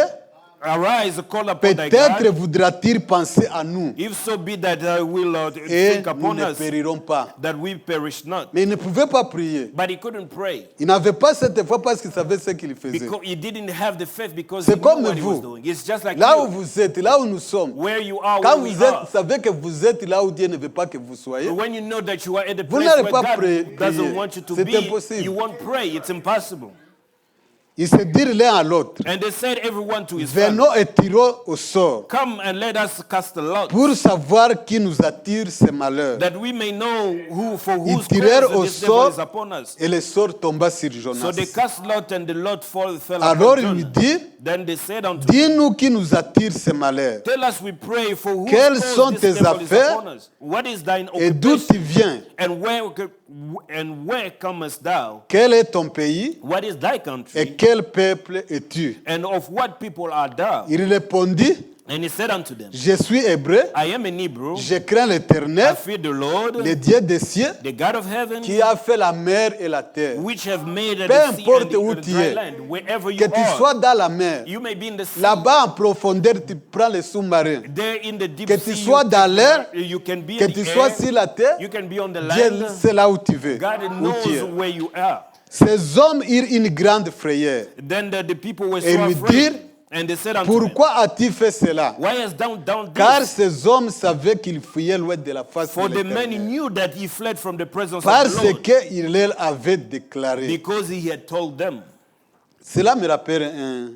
Arise, call upon thy Peut-être God. voudra-t-il penser à nous If so be that I will et think nous upon ne us, périrons pas. that we perish not. Mais il ne pouvait pas prier. But he couldn't pray Il n'avait pas cette foi parce qu'il savait ce qu'il faisait. because he didn't have the faith because C'est he knew comme what he was vous. doing. It's just like Là où you. vous êtes, là où nous sommes, Where you are, quand where we vous êtes, are. savez que vous êtes là où Dieu ne veut pas que vous soyez, When you know that you are at the Vous place n'allez where pas God prier. doesn't want you to C'est be, impossible. you won't pray. It's impossible. ils se dirent l'un à l'autre, And they said everyone to his family, venons et tirons au sort come and let us cast a lot, pour savoir qui nous attire ces malheurs. that we may know for Ils whose tirèrent cause au this devil sort is upon us. et le sort tomba sur So Jonas. they cast lot, and the lot fell Alors upon il lui Jonah. dit, Then they said unto him, dis-nous qui nous attire ces malheurs tell us, we pray, for whose Quelles cause sont this tes devil is affaires? upon us. What is thine et d'où occupation? tu viens, And where comest thou? quel est ton pays What is thy country? et quel peuple es-tu? And of what people art thou? Il répondit, And he said unto them, je suis hébreu, I am an Hebrew. je crains I l'Éternel, fear the Lord, le Dieu des cieux, the God of heaven, qui a fait la mer et la terre. which have made Peu the sea and importe où the tu dry es, land. Wherever you Que tu are, sois dans la mer, you may be in the sea, là-bas en profondeur, tu prends le sous-marin. there in the deep Que sea. tu sois dans l'air, you can be Que in tu the sois air, sur la terre, you can be on the Dieu land. sait là où tu veux, God où tu es. knows where you are. Ces hommes eurent une grande frayeur. Then the people were Et so lui afraid, dirent, and they said unto him, Pourquoi as-tu fait cela? why hast thou done Car this? ces hommes savaient qu'ils fuyaient loin de la face For de the man l'Éternel. knew that he fled from the presence Parce of the Lord, qu'il leur avait déclaré. because he had told them. Cela me rappelle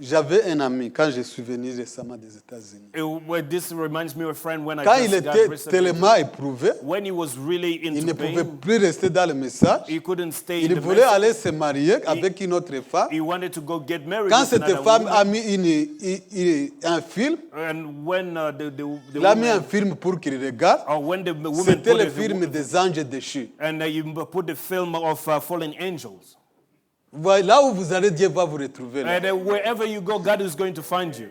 j'avais un ami quand je suis venu récemment des États-Unis. This reminds me of a friend when Quand I il just got était recently. tellement éprouvé, When he was really il into ne pouvait pain, plus rester dans le message. he couldn't stay in Il the voulait message. aller se marier avec une autre femme. He wanted to go get married Quand with cette another femme woman. a mis un film, And when the il a mis un woman, film pour qu'il regarde. or when the woman C'était put le the- film des anges déchus. and you put the film of fallen angels. Voilà, là où vous allez, Dieu va vous retrouver. Là. And wherever you go, God is going to find you.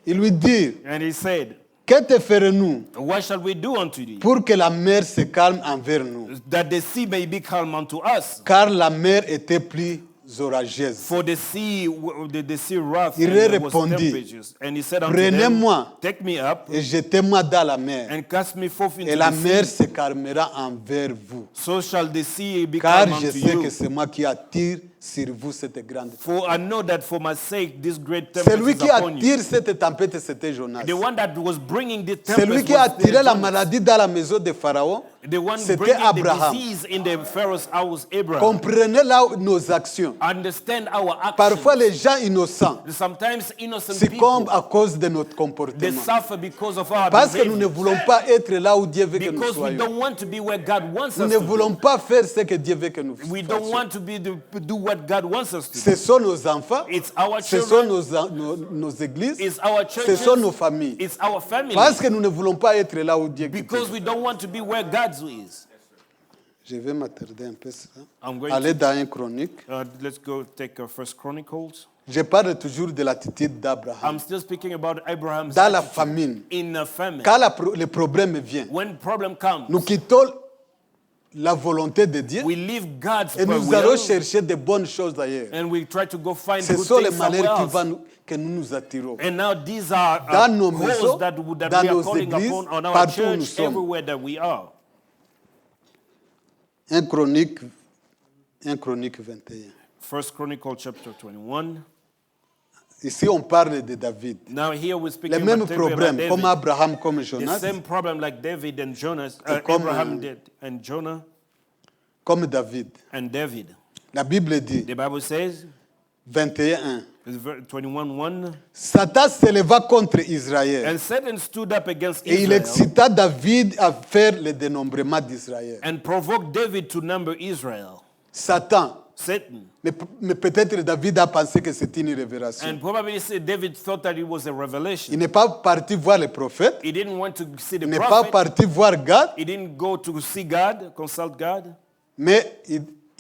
Il lui dit, And he said, que te ferons-nous what shall we do unto thee? pour que la mer se calme envers nous? That the sea may be calm unto us. Car la mer était plus orageuse. For the sea, the sea wrath, Il and leur there was répondit, temperatures. And he said unto them, Prenez-moi take me up et jetez-moi dans la mer. and cast me forth into Et la the mer sea. se calmera envers vous. So shall the sea be Car calm je unto sais que you. c'est moi qui attire sur vous cette grande tempête. For I know that for my sake this great tempest Celui is qui upon you. attire cette tempête, c'était Jonas. The one that was bringing the Celui tempest qui a was attiré la Jonas. maladie dans la maison de Pharaon, The one c'était bringing the Abraham. disease in the Pharaoh's house, Abraham. Comprenez là nos actions. Understand our actions. Parfois, les gens innocents Sometimes innocent succombent people, à cause de notre they comportement. suffer because of our Parce que nous ne behavior. voulons pas être là où Dieu veut que nous Because we soyons. don't want to be where God wants Nous us ne to be. voulons pas faire ce que Dieu veut que nous We don't fassions. want to be do what God wants us to Ce do. sont nos enfants, It's our ce sont children, nos églises, it's our ce churches, sont nos familles. it's our family. Parce que nous ne voulons pas être là où Dieu Because we don't want to be where God is. Je vais m'attarder un peu sur ça. I'm going Aller dans un chronique. Let's go take First Chronicles. Je parle toujours de l'attitude d'Abraham. I'm still speaking about Abraham's Dans la attitude famine, in a famine. quand le problème vient, When problem comes, nous quittons la volonté de Dieu we leave God's et nous allons will chercher de bonnes choses ailleurs. and we try to go find Ce good sont les things somewhere malheurs else. que nous nous attirons. And now these are Dans nos calls maisons, that dans we are nos calling églises, upon on our partout où nous church, sommes. everywhere that we are. 1 Chronique 21. First Chronicle chapter 21. Ici, on parle de David. Now here we're Les speaking mêmes about David, problèmes, comme Abraham, comme the Jonas, same problem like David and Jonas, comme, Abraham did, and Jonah comme David. and David. La Bible dit, The Bible says, 21.1, 21:1, Satan s'éleva contre Israël and Satan stood up against et il Israel excita David à faire le dénombrement d'Israël. and provoked David to number Israel. Satan, Satan. mais peut-être David a pensé que c'était une révélation. And probably David thought that it was a Il revelation. n'est pas parti voir le prophète, He didn't want to see the il n'est pas prophet. parti voir Gad, He didn't go to see God, consult God. mais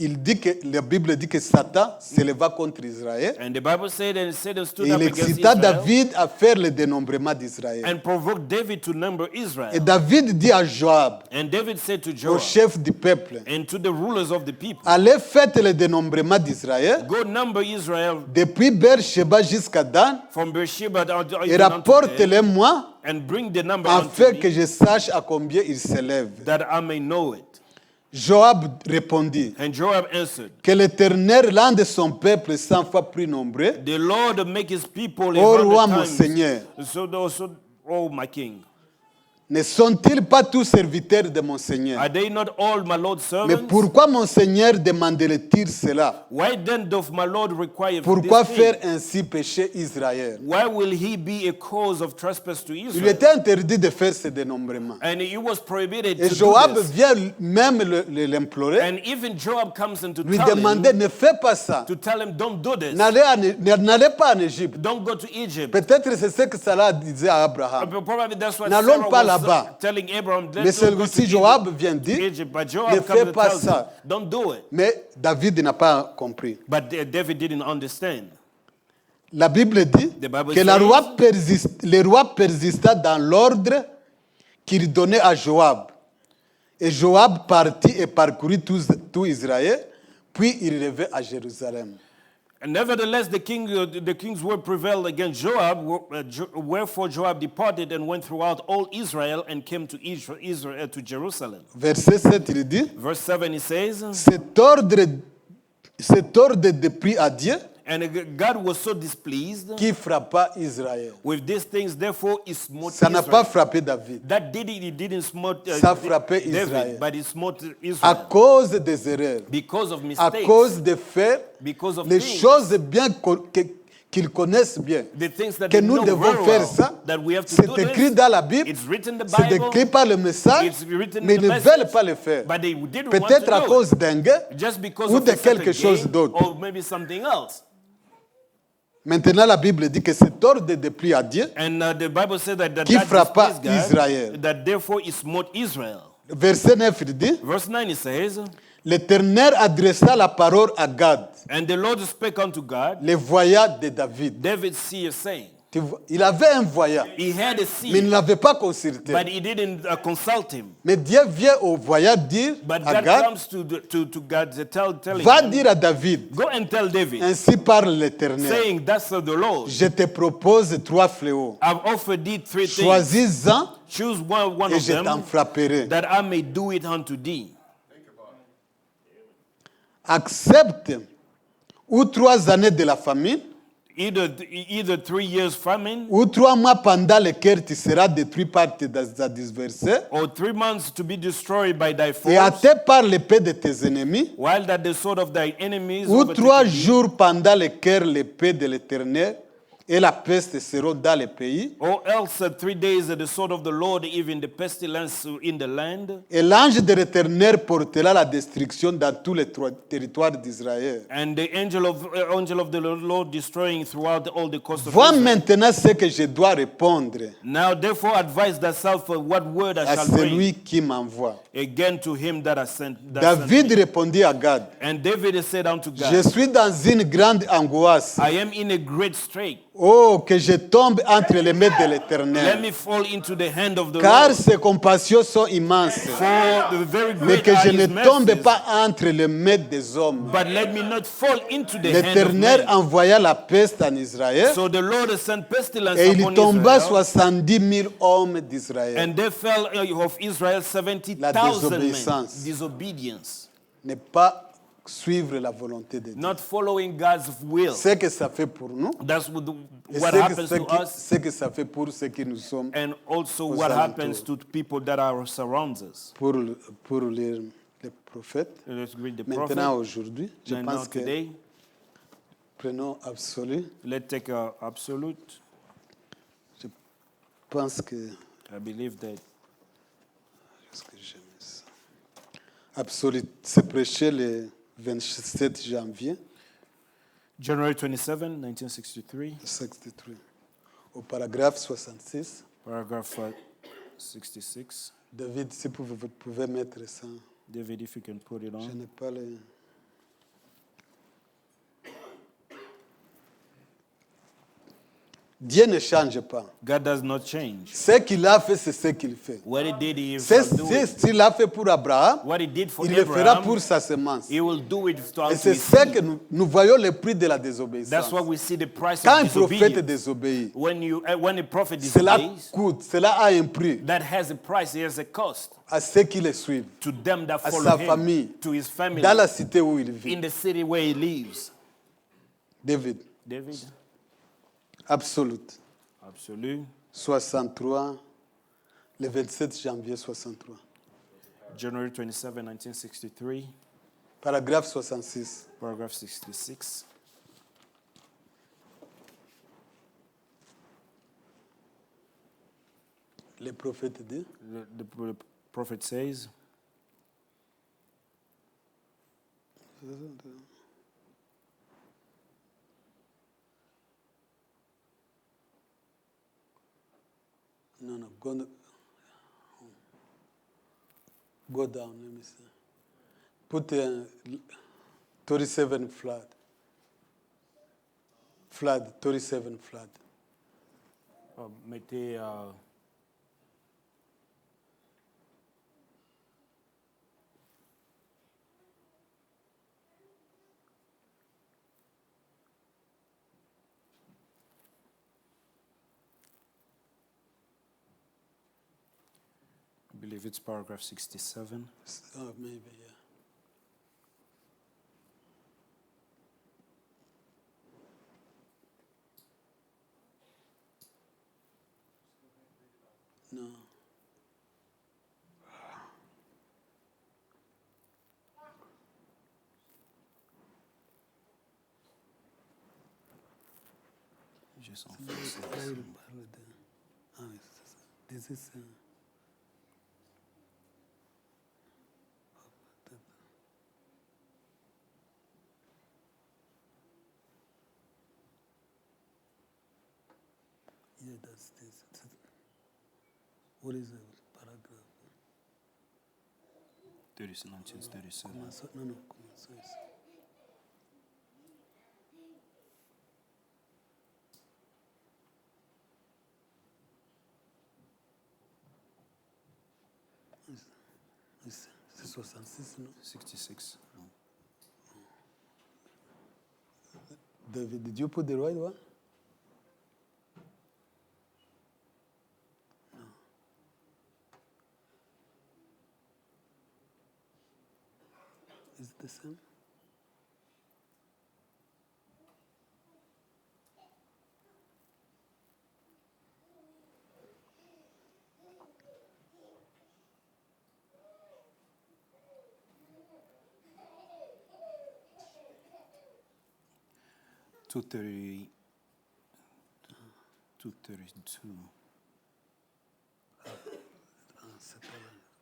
il dit que la Bible dit que Satan s'éleva contre Israël And the Bible said, and Satan stood et up il against excita Israel David à faire le dénombrement d'Israël. and provoked David to number Et Israel. David dit à Joab, And David said to au Joab chef du peuple, and to the rulers of the people, allez faites le dénombrement d'Israël go number Israel depuis Beersheba jusqu'à Dan from Beersheba down to et even unto Dan, rapportez-le-moi and bring the number unto afin que me, je sache à combien il s'élève. that I may know it. Joab répondit, And Joab answered, que l'Éternel rende son peuple 100 fois plus nombreux. the Lord make his people Ô a roi, hundred mon times. Seigneur, Oh my king, ne sont-ils pas tous serviteurs de mon Seigneur? are they not all my Lord's Mais servants? pourquoi mon Seigneur demanderait-il cela? Why then doth my Lord require Pourquoi this faire thing? ainsi pécher Israël? Why will he be a cause of trespass to Il Israel? était interdit de faire ce dénombrement. And it was prohibited Et to Joab do this. vient même l'implorer, And even Joab comes in to lui tell demander, him, ne fais pas ça. to tell him, don't do this. N'allez pas en Égypte. Don't go to Egypt. Peut-être c'est ce que Sarah disait à Abraham. Probably that's what N'allons Sarah pas was là-bas. telling Abraham. Mais Let's don't go to celui-ci, Joab, vient Egypt. dire, But ne Joab fais comes pas and tells him, ça. don't do it. Mais David n'a pas compris. But David didn't understand. La Bible dit The Bible que le roi persista dans l'ordre qu'il donnait à Joab. Et Joab partit et parcourut tout Israël, puis il revint à Jérusalem. And nevertheless, the king's word prevailed against Joab. Wherefore Joab departed and went throughout all Israel and came to Israel to Jerusalem. Verset 7, il dit, Verse 7, he says, cet ordre déprit à Dieu and God was so displeased qui frappa Israël. with these things, therefore he smote Ça n'a pas Israel. frappé David That he didn't smote Ça frappait David, Israël. but he smote à Israel cause des erreurs, because of à mistakes, cause de faire because of les things, choses bien qu'ils connaissent bien. the things that Que they nous know devons very faire well, ça. that we have to C'est do écrit this. dans la Bible, It's written in the c'est Bible. écrit par le message, It's written mais in ils the ne message, veulent pas le faire. but they didn't want Peut-être to à do cause d'un gars it, just because ou of de a certain quelque chose game d'autre. or maybe something else. Maintenant, la Bible dit que cet ordre déprit à Dieu. And the Bible said that Qui frappa displeased God, Israël. that therefore he smote Israel. Verset 9, il dit, Verse 9 it says, l'Éternel adressa la parole à Gad, and the Lord spake unto God, le voyant de David. David seer saying, Tu vois, il avait un voyant, he had a mais il ne seer, l'avait pas consulté. but he didn't consult him. Mais Dieu vient au voyant dire But à God Gad, comes to God telling va him, dire à David, go and tell David, ainsi parle l'Éternel. saying, thus saith the Lord, Je te propose 3 fléaux. I've offered thee 3 things. Choisis-en Choose one et of je t'en them, frapperai. that I may do it unto thee. Accepte ou 3 années de la famine, Either 3 years famine, ou 3 mois pendant lesquels tu seras détruit par tes adversaires or 3 months to be destroyed by thy et force, atteint par l'épée de tes ennemis, while that the sword of thy enemies ou overtaketh 3 thee, jours pendant lesquels l'épée de l'Éternel et la peste seront dans les pays. Or else 3 days the sword of the Lord, even the pestilence in the land. Et l'ange de l'Éternel portera la destruction dans tous les territoires d'Israël. And the angel of the Lord destroying throughout all the coast of Vois Israel. maintenant ce que je dois répondre Now therefore advise thyself for what word I à shall celui bring qui m'envoie. again to him that has sent. David répondit à Gad, And David said unto je God, suis dans une grande angoisse. I am in a great strait. Oh, que je tombe entre les mains de Let l'Éternel. me fall into the hand of the Car Lord. ses compassions sont immenses. For the very Mais great que are je his ne tombe mercies. pas entre les mains des hommes. But let me not fall into the hand of L'Éternel men. envoya la peste en Israël So the Lord sent pestilence et il upon tomba Israel, 70 000 hommes d'Israël. and there fell of Israel 70,000 men. désobéissance. Disobedience. Ne pas suivre la volonté de Dieu. Not following God's will. Ce que ça fait pour nous That's et what happens to us, ce que ça fait pour ceux qui nous sommes and also aux what alentours. happens to people that are surrounds us. pour lire les prophètes. Let's read the Maintenant, prophet. aujourd'hui, je And now pense que today, prenons absolu. let's take a absolute. Je pense que I believe that est-ce que j'ai mis ça? Absolu, c'est prêché le 27 janvier January 27, 1963, 63 au paragraphe 66. paragraph 66. David, si vous pouvez mettre ça. David, if you can put it Je on. n'ai pas les... Dieu ne change pas. God does not change. Ce qu'il a fait, c'est ce qu'il fait. What he did, he C'est will do it. ce qu'il a fait pour Abraham, What he did for il le fera Abraham, pour sa semence. he will do it to Et our c'est seed. ce que nous voyons le prix de la désobéissance. That's why we see the price Quand of un prophète disobedience. désobéit, When a prophet cela disobeys, coûte, cela a un prix that has a price, it has a cost à ceux qui le suivent, to them that à follow sa him, famille, to his family, dans la cité où il vit. in the city where he lives. David, David, absolute, absolute. 63, le 27 janvier 63, January 27, 1963, paragraphe 66. paragraph 66. Le prophète dit, The prophet says, no, go down, let me see. Put 37 flood. Flood, 37 flood. mettez I believe it's paragraph 67. Oh, maybe, yeah. No. Just en français. This is... Yeah, that's this. What is the paragraph? 1937. No, commençons ici. C'est 66, non? 66. David, did you put the right one? No. Is it the same? 2:32.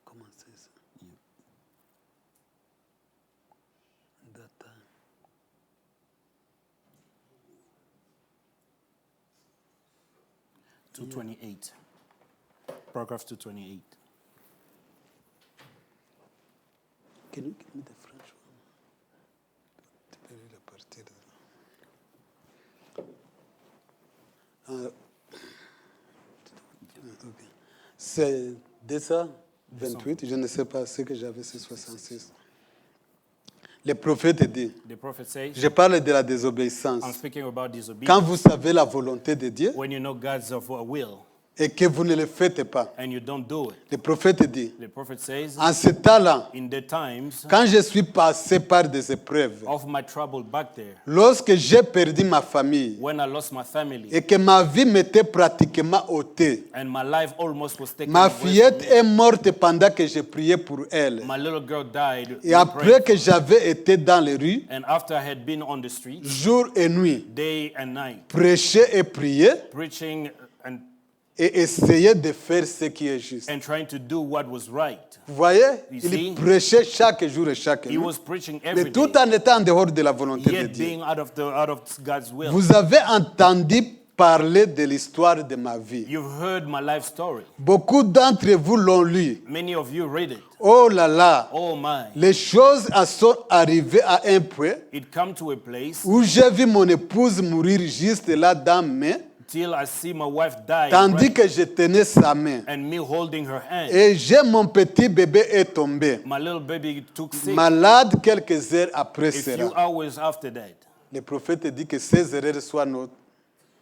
Comment c'est ça? That time. 2:28. Paragraph 2:28. Can you give me the French one? Tu peux lire à partir de là. Ok. C'est 228, je ne sais pas ce que j'avais, c'est 66. Le prophète dit, The prophet says, je parle de la désobéissance. I'm speaking about disobedience. Quand vous savez la volonté de Dieu When you know God's will et que vous ne le faites pas, and you don't do it. le prophète dit, The prophet says, en ce temps-là, in the times quand je suis passé par des épreuves, of my trouble back there, lorsque j'ai perdu ma famille when I lost my family et que ma vie m'était pratiquement ôtée, and my life almost was taken ma away from fillette me. est morte pendant que je priais pour elle. My little girl died. Et après que j'avais été dans les rues, And after I had been on the streets, jour et nuit, day and night, prêcher et prier preaching et essayer de faire ce qui est juste. and trying to do what was right. Vous voyez, You see? il prêchait chaque jour et chaque He nuit, was preaching mais every tout day, en étant en dehors de la volonté de yet Dieu. being out of God's will. Vous avez entendu parler de l'histoire de ma vie. You've heard my life story. Beaucoup d'entre vous l'ont lu. Many of you read it. Oh là là, Oh my. les choses sont arrivées à un point It come to a place où j'ai vu mon épouse mourir juste là dans mes mains, till I see my wife die tandis right, que je tenais sa main. and me holding her hand. Et j'ai mon petit bébé est tombé, My little baby took sick malade quelques heures après a few cela. hours after that. Le prophète dit que ces erreurs soient notre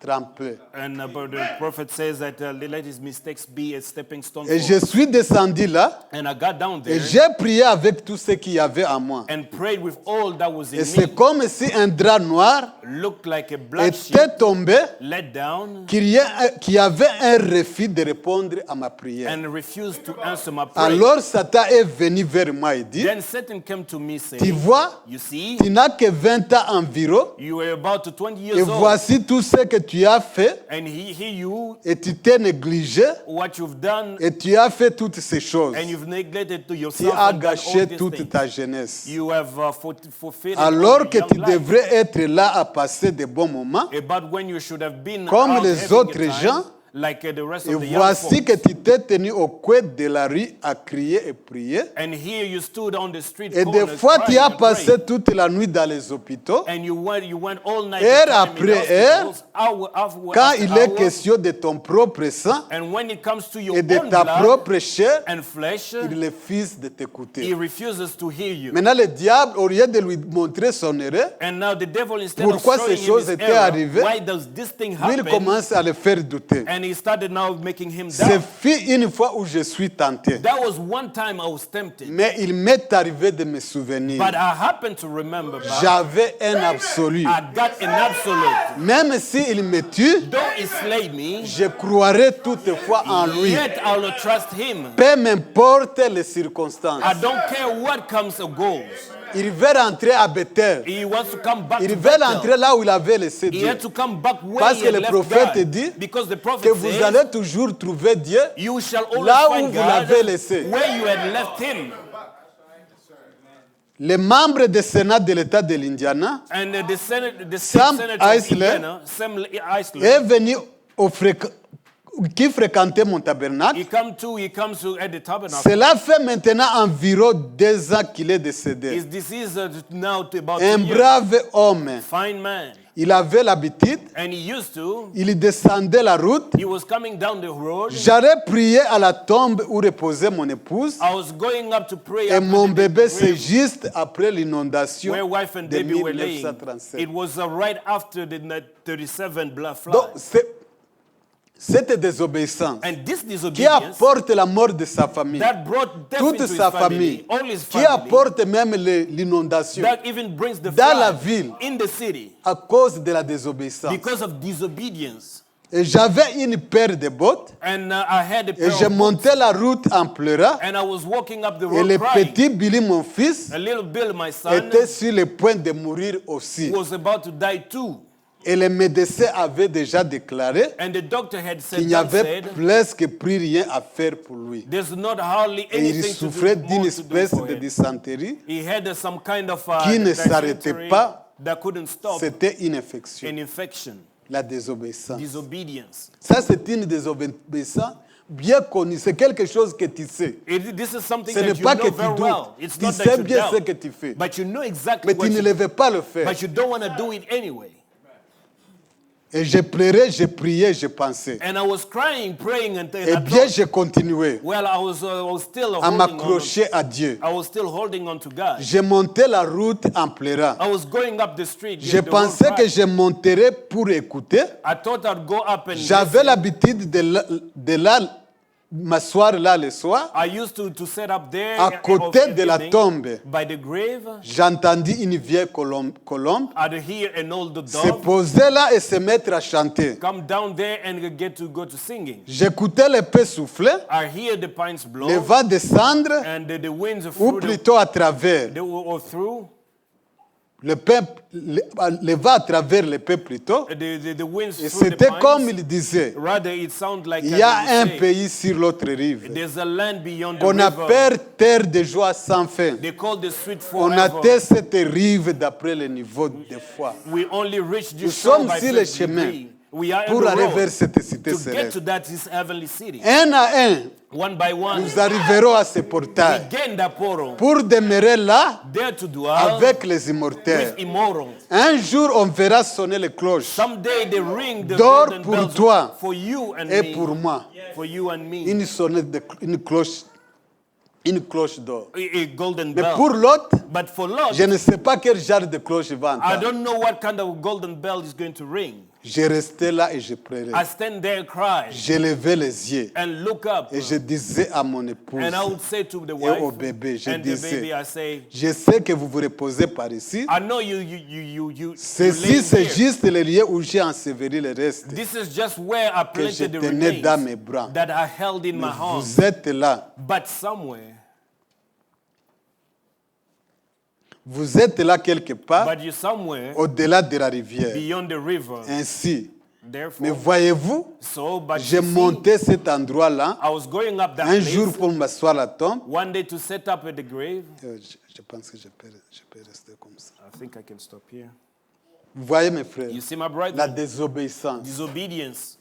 tremplin. And but the prophet says that let his mistakes be a stepping stone. Et for je us. suis descendu là And I got down et there j'ai prié avec tout ce qu'il y avait en moi. and prayed with all that was in Et me. c'est comme si un drap noir Looked like a black sheep était tombé, let down qu'il y avait un refus de répondre à ma prière. and refused to answer my prayer. Alors Satan est venu vers moi et dit, Then Satan came to me tu saying, vois, you see, tu n'as que 20 ans environ, you were about to 20 et years old, voici tout ce que tu as fait, and here you, et tu t'es négligé, what you've done, et tu as fait toutes ces choses. and you've neglected to Tu yourself as and done all gâché these toute things. ta jeunesse. You have fulfilled all Alors your que young tu life. devrais être là à passer de bons moments, But when you should have been Comme out les having a autres time, gens, like the rest et of the young voici folks. que tu t'es tenu au coin de la rue à crier et prier. And here you stood on the street Et des corners fois, tu crying as and passé praying. toute la nuit dans les hôpitaux. And you went all night Heure time in après heure, hospitals, hour after Quand after il est hour. question de ton propre sang And when it comes to your et de own ta blood propre chair, and flesh, il refuse de he t'écouter. refuses to hear you. Maintenant, le diable, au lieu de lui montrer son erreur, And now the devil, instead Pourquoi of showing ces him choses his étaient error, arrivées, why does this thing lui, il happen? commence à le faire douter. And he started now making him C'est doubt. fut une fois où je suis tenté. That was one time I was tempted. Mais il m'est arrivé de me souvenir. But I happened to remember, Bob, J'avais un absolu. I got an absolute. Même s'il me tue, Though he slayed me, je croirai toutefois en lui. yet I will trust him. Peu m'importe les circonstances. I don't care what comes or goes. Il veut rentrer à Bethel. He wants to come back Il to veut Bethel. rentrer là où il avait laissé He Dieu. had to come back where Parce he que had le left prophète God. dit Because the que prophet vous says, allez toujours trouver Dieu you shall always là où find vous God l'avez laissé. where you had left him. Les membres du Sénat de l'État de l'Indiana And the state Sam senator of Eisler Indiana, Sam Eisler, est venu qui fréquentait mon tabernacle. he comes to at the tabernacle. Cela fait maintenant environ 2 ans qu'il est décédé. His disease now to about Un 2 years. brave homme. Fine man. Il avait l'habitude, And he used to, il descendait la route. he was coming down the road. J'allais prier à la tombe où reposait mon épouse. I was going up to pray Et after mon the bébé, grave c'est juste après l'inondation where wife and de baby were laying. 1937. It was right after the 37 blood flood. Donc, cette désobéissance And this qui disobedience apporte la mort de sa famille, that brought death toute into his sa family, famille, all his qui family, apporte même l'inondation that even brings the dans la flood ville in the city à cause de la désobéissance. because of disobedience. Et j'avais une paire de bottes And I had a et pair je of montais la route en pleurant. and I was walking up the Et road le crying. petit Billy, mon fils, A little Bill, my son, était sur le point de mourir aussi. was about to die too. Et les médecins avaient déjà déclaré And the doctor had qu'il said, n'y avait presque plus rien à faire pour lui. there's not hardly Et il anything to souffrait do, d'une more to do espèce for de him. dysenterie He had some kind of qui ne s'arrêtait dysentery pas. that couldn't stop C'était une infection, an infection, la désobéissance. disobedience. Ça, c'est une désobéissance bien connue. C'est quelque chose que tu sais. This is something Ce that n'est you pas que know tu very doutes. well. It's Tu not sais that you bien ce que doubt, tu fais. but you know exactly Mais what tu ne you veux pas le faire. but you don't want to do it anyway. Et je pleurais, je priais, je pensais. And I was crying, praying, and Et I bien, thought, je continuais well, I was still à holding on. m'accrocher à Dieu. I was still holding on to God. Je montais la route en pleurant. I was going up the street. Je the road pensais que crying. je monterais pour écouter. I thought I'd go up and J'avais listen. l'habitude de là, m'asseoir là le soir. I used to set up there À côté of de la evening tombe, by the grave. j'entendis une vieille colombe I'd hear an old se dove poser là et se mettre à chanter. come down there and get to go to singing. J'écoutais l'épée souffler, I hear the pines blow le vent descendre, and the winds ou through plutôt à travers. or through Le vent à travers l'épée plutôt. the winds Et through the c'était comme pines. il disait, Rather, it sounds like il y a they un would say, pays sur l'autre rive there's a land beyond the qu'on river. appelle terre de joie sans fin. They call the sweet On forever. atteint cette rive d'après le niveau des fois. We only reach Nous this shore sommes by sur le faith chemin degree. We are pour in the aller road vers cette cité to get céleste. to that is heavenly city. Un à un, One by one, nous arriverons à ce we portail gain that portal. pour demeurer là There to dwell avec les with immortels. immortals. Un jour, on verra sonner les cloches. Someday they ring the Dors golden pour bells toi for you and et me. pour moi. For you and me. Une sonnette, une cloche d'or. A golden Mais bell. pour l'autre, But for Lot, je ne sais pas quel genre de cloche il va I entendre. don't know what kind of golden bell is going to ring. Je restais là et je pleurais. I stand there crying Je levais les yeux and look up. et je disais à mon épouse And I would say to the et wife au bébé, je and the disais, baby, I say, je sais que vous vous reposez par ici. I know you Ceci, lay c'est here. juste le lieu où j'ai enseveli le reste. This is just where I que je planted the tenais dans mes remains bras. that I held in my arms. Vous êtes là. But somewhere, Vous êtes là quelque part, but you somewhere au-delà de la rivière. beyond the river. Ainsi. Therefore, Mais voyez-vous, so, but j'ai you see, monté cet endroit-là I was going up that un place jour pour m'asseoir à la tombe. one day to set up at the grave. Je pense que je peux rester comme ça. I think I can stop here. Vous voyez mes frères, You see, my la brother, désobéissance. disobedience.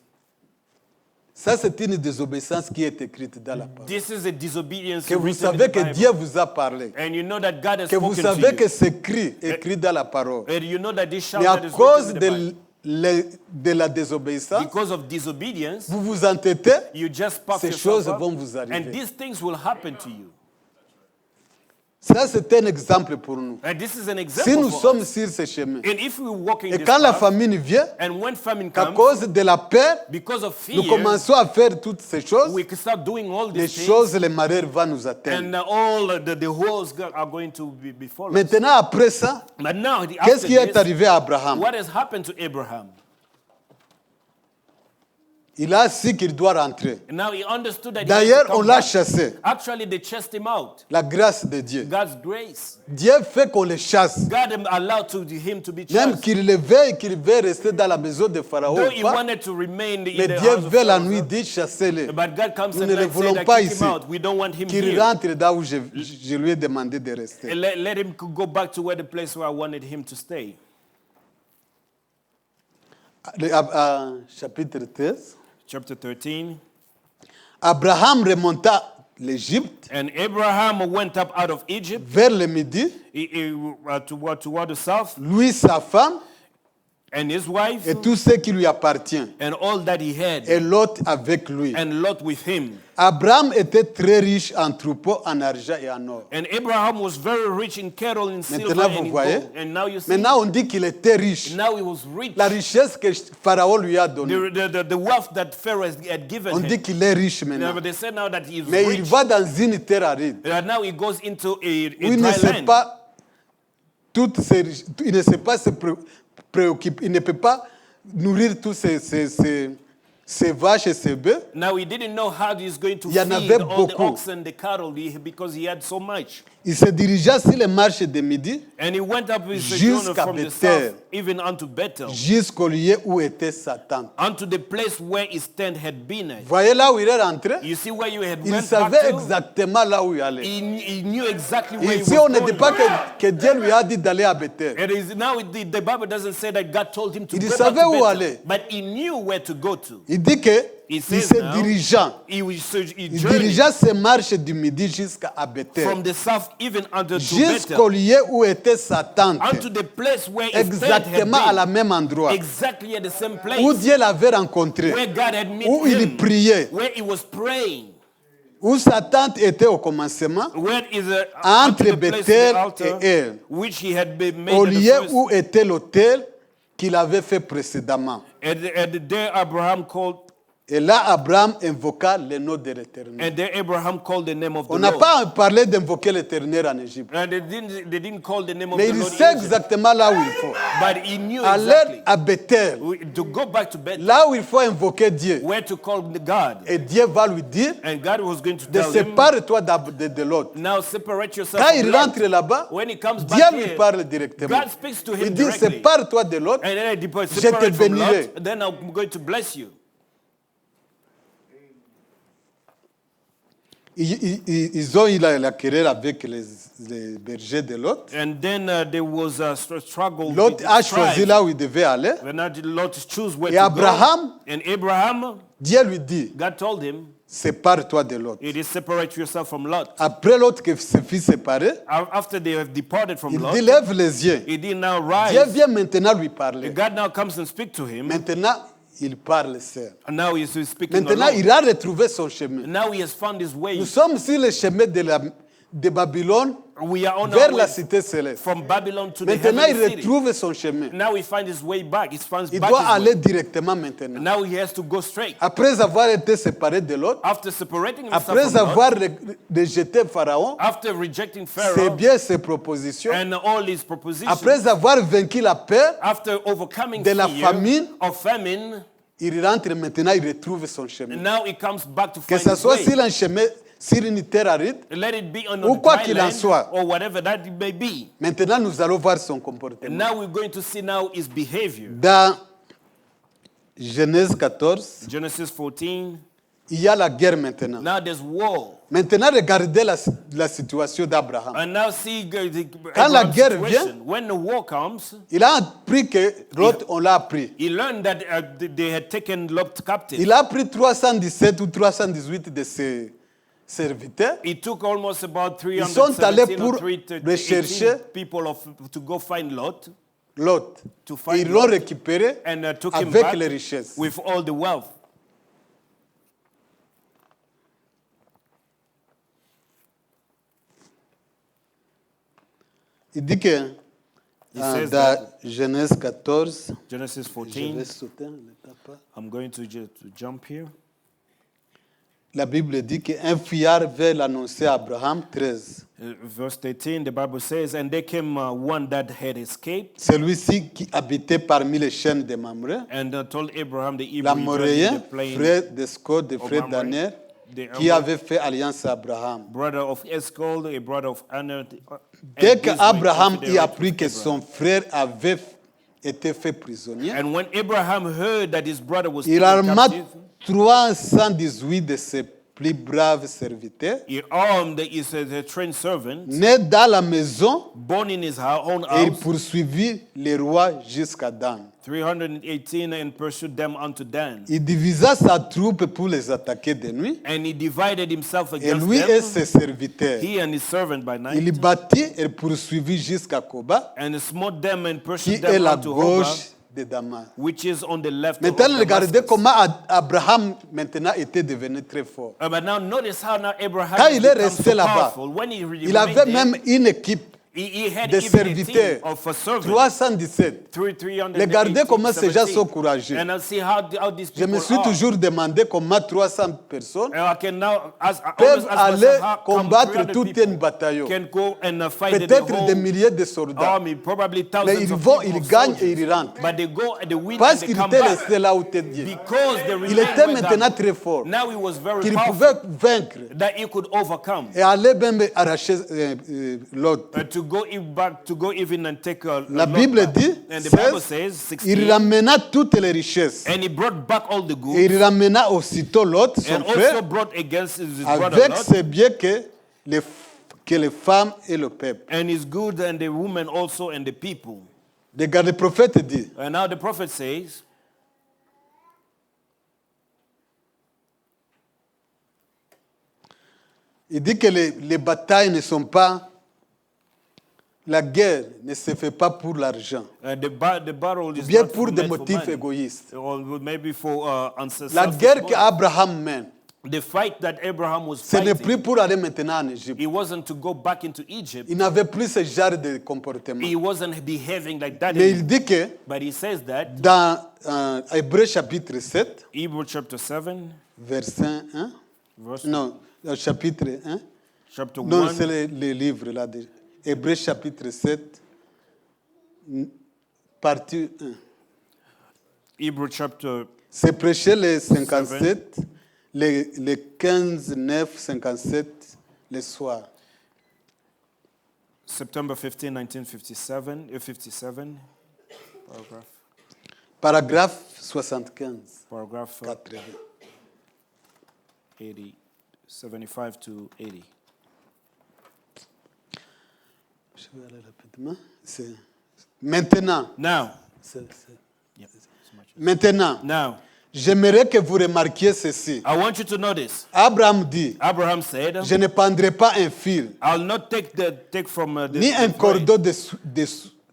Ça, c'est une désobéissance qui est écrite dans la parole. This is a disobedience. Que vous written in savez the que Bible. Dieu vous a parlé. And you know that God has Que vous spoken to savez you. que c'est écrit dans la parole. And you know that this shout Mais à that is cause written in the Bible. de la désobéissance, Because of disobedience, vous vous entêtez, you just puff ces yourself choses up, vont vous arriver. and these things will happen to you. Ça, c'est un exemple pour nous. And this is an Si example nous for sommes us. sur ce chemin, And if we walk in et this quand la path, famine vient, and when famine qu'à comes, cause de la peur, because of nous fear, commençons à faire toutes ces choses, we can start doing all les these things, choses, les malheurs vont nous atteindre. and all the woes are going to befall us. Maintenant, après ça, But now, qu'est-ce after qui est this, arrivé à Abraham? what has happened to Abraham? Il a su qu'il doit rentrer. And now he understood that he had D'ailleurs, to on come l'a back. chassé. Actually, they chased him out. La grâce de Dieu. God's grace. Dieu fait qu'on le chasse. God allowed him to be Même chased. qu'il le veuille, qu'il veut rester dans la maison de Pharaon Though ou he pas, wanted to remain in mais the Dieu house of veut la Pharaoh, nuit dit chasser-le. but God comes Nous and ne le said voulons that pas kick him ici. out. We don't want him Qu'il here. rentre là où je lui ai demandé de rester. And let him go back to where the place where I wanted him to stay. Chapitre 13. Chapter 13. Abraham remonta l'Égypte And Abraham went up out of Egypt vers le midi, toward the south, lui, sa femme and his wife, et tout ce qui lui appartient, and all that he had, et Lot avec lui. and Lot with him. Abraham était très riche en troupeaux, en argent et en or. And Abraham was very rich in cattle, in silver, Maintenant, and vous in voyez. gold. And now you see, Maintenant, on dit qu'il était riche. now he was rich. La richesse que Pharaon lui a donnée, The wealth that Pharaoh had given on him. dit qu'il est riche Now, maintenant. but they said now that he is Mais il rich. va dans une terre aride. Now he goes into a Où il ne dry sait land. pas il ne sait pas se préoccuper, il ne peut pas nourrir tous ses vaches et ses bœufs. Now he didn't know how he's going to Il y en feed avait all the beaucoup. oxen, the cattle, because he had so much. Il se dirigea sur les marches de midi And he went up his sojourner jusqu'à from the Bethel. south even unto Bethel, jusqu'au lieu où était sa tente. unto the place where his tent had been at. Voyez là où il est rentré? You see where you had Il went savait back to? exactement là où il allait. He knew exactly where he Ici, was on ne dit going. pas que Dieu lui a dit d'aller à Bethel. It is now the Bible doesn't say that God told him to Il go back savait to où Bethel, aller. but he knew where to go to. Il dit que He il says se now, dirigeant. he Il journeyed dirigeait ses marches du midi jusqu'à Bethel. from the south even unto Jusqu'au Bethel, lieu où était sa tente. unto the place where his tent had Exactement à la been, même endroit. exactly at the same Où place Dieu l'avait rencontré. where God had met Où il him, priait. where he was praying, Où sa tente était au commencement. where is Entre unto the place of Bethel the altar, et Elle. which he had been made Au at the lieu first. où était l'autel qu'il avait fait précédemment. And there Abraham called, Et là, Abraham invoqua le nom de l'Éternel. and there Abraham called the name of the On n'a Lord. pas parlé d'invoquer l'Éternel en Égypte. And they didn't call the name of Mais the il Lord sait in Egypt, exactement là où il faut. but he knew Aller exactly à Bethel, to go back to Bethel, là où il faut invoquer Dieu. where to call the God. Et Dieu va lui dire And God was going to de tell him, sépare-toi de l'autre. now separate yourself Quand from il the rentre Lord. là-bas, When he comes Dieu back lui here, parle directement. God speaks to him Il dit directly. sépare-toi de l'autre. And then I depart, Je te separate from bénirai. Lot, then I'm going to bless you. Ils ont eu la querelle avec les bergers de Lot. And then there was a struggle. Lot with a strife. choisi là où il devait aller. And now did Lot choose where Et to Abraham, go. And Abraham, Dieu lui dit, God told him, sépare-toi de l'autre. it is separate yourself from Lot. Après l'autre qui se fit séparer, After they have departed from il Lot, dit, lève les yeux. he did now Dieu rise. vient maintenant lui parler. And God now comes and speaks to him. Maintenant, il parle seul. And now he's speaking Maintenant, alone. il a retrouvé son chemin. Now he has found his way. Nous sommes sur le chemin de Babylone We are on vers our la way cité céleste. from Babylon to the Maintenant, il heavenly city. retrouve son chemin. Now he finds his way back. He finds Il back doit his way. aller directement maintenant. Now he has to go straight. Après avoir été séparé de l'autre, After separating himself après from Lot, avoir rejeté Pharaon, after rejecting c'est Pharaoh bien ses propositions, and all his propositions, après avoir vaincu la peur, after overcoming de la fear famine, of famine, il rentre maintenant, il retrouve son chemin. now he comes back to Que find ce his soit way. sur un chemin, sur une terre aride, Let it be on ou the quoi dry qu'il en land soit. or whatever that it may be. maintenant nous allons voir son And comportement. now we're going to see now his behavior. Dans Genèse 14, Genesis 14. il y a la guerre maintenant. Now there's war. Maintenant, regardez la situation d'Abraham. And now see Quand la Abraham's guerre situation. When the war comes, Il a appris que Lot, on l'a pris. he learned that they had taken Lot captive. Il a pris 317 ou 318 de ses serviteurs. It took almost about Ils sont allés 317 pour or 318 rechercher people to go find Lot Lot. To Et find ils l'ont Lot. récupéré and took him avec back les richesses. with all the wealth. Il dit que says dans Genèse 14, Genesis je vais 14. sauter l'étape. I'm going to jump here. La Bible dit qu'un fuyard vint l'annoncer à Abraham 13. Verse 13, the Bible says, and there came one that had escaped Celui-ci qui habitait parmi les chaînes de Mamré, and told Abraham the Hebrew l'Amoréen, the plain frère d'Escod, de of frère Mamré, d'Aner, the qui Amor- avait fait alliance à Abraham. brother of Escol, a brother of Aner. Dès and these were qu'Abraham y confederate apprit with que Abraham. son frère avait été fait prisonnier, And when Abraham heard that his brother was il taken arma captive, 318 de ses plus braves serviteurs, he armed his trained servant, nés dans la maison, born in his own et il house, poursuivit les rois jusqu'à Dan. 318, and pursued them unto Dan. Il divisa sa troupe pour les attaquer de nuit, And he divided himself et against lui et them, ses serviteurs. he and his servant by Il night, battit et poursuivit jusqu'à Koba, and smote them and qui pursued est them la unto Hobah, gauche de Damas. which is on the left of Maintenant, regardez Damascus. comment Abraham maintenant était devenu très fort. But now notice how now Abraham Quand has il est become resté so là-bas, powerful. When he il avait remained même there, une équipe he had de even a team serviteurs, of servants. 317. 318, Regardez comment ces gens 17. sont courageux. And I see how these Je people me suis are. toujours demandé comment 300 personnes And I can now ask, I peuvent always ask aller myself, how come combattre 300 tout people un bataillon. can go and fight the Peut-être des whole milliers de soldats. army, probably Mais thousands ils of vont, people, ils gagnent et soldiers. ils rentrent. But they go and they win Parce and they qu'il come était back. resté là où était Dieu. Because they Il remained était with maintenant them. très fort. Now he was very Qu'il pouvait powerful. vaincre That he could overcome. et aller même arracher Lot. To go back, to go even and take a La lot Bible back. dit, And the Bible 16, says, 16, il ramena toutes les richesses. and he brought back all the goods, Et il ramena aussitôt Lot, son and also frère, brought against his brother avec Lot, ses biens que les femmes et le peuple. and his goods, and the women also, and the people. Regarde, le prophète dit, And now the prophet says, il dit que les batailles ne sont pas, la guerre ne se fait pas pour l'argent, the battle is bien not pour des meant for motifs money, égoïstes. or maybe for La guerre qu'Abraham mène, the fight that Abraham was ce n'est plus fighting, pour aller maintenant en Égypte. it wasn't to go back into Egypt. Il n'avait plus ce genre de comportement. He wasn't behaving like that Mais anymore. il dit que But he says that, dans Hébreux chapitre 7, Hebrews chapter 7, verset 1, verse, non, chapitre 1, chapter non, 1, c'est le livre là. Hébreux chapitre 7, partie 1. Hebrews chapter, C'est prêcher les 57, les 15, 9, 57, le soir. September 15, 1957, 57, paragraph, Paragraphe 75, paragraph 80. 80, 75 to 80. Je vais aller rapidement. Maintenant, Now, c'est- yeah, it's much. maintenant, Now, j'aimerais que vous remarquiez ceci. I want you to notice, Abraham dit, Abraham said, je ne prendrai pas un fil, I'll not take from the ni un thread. cordon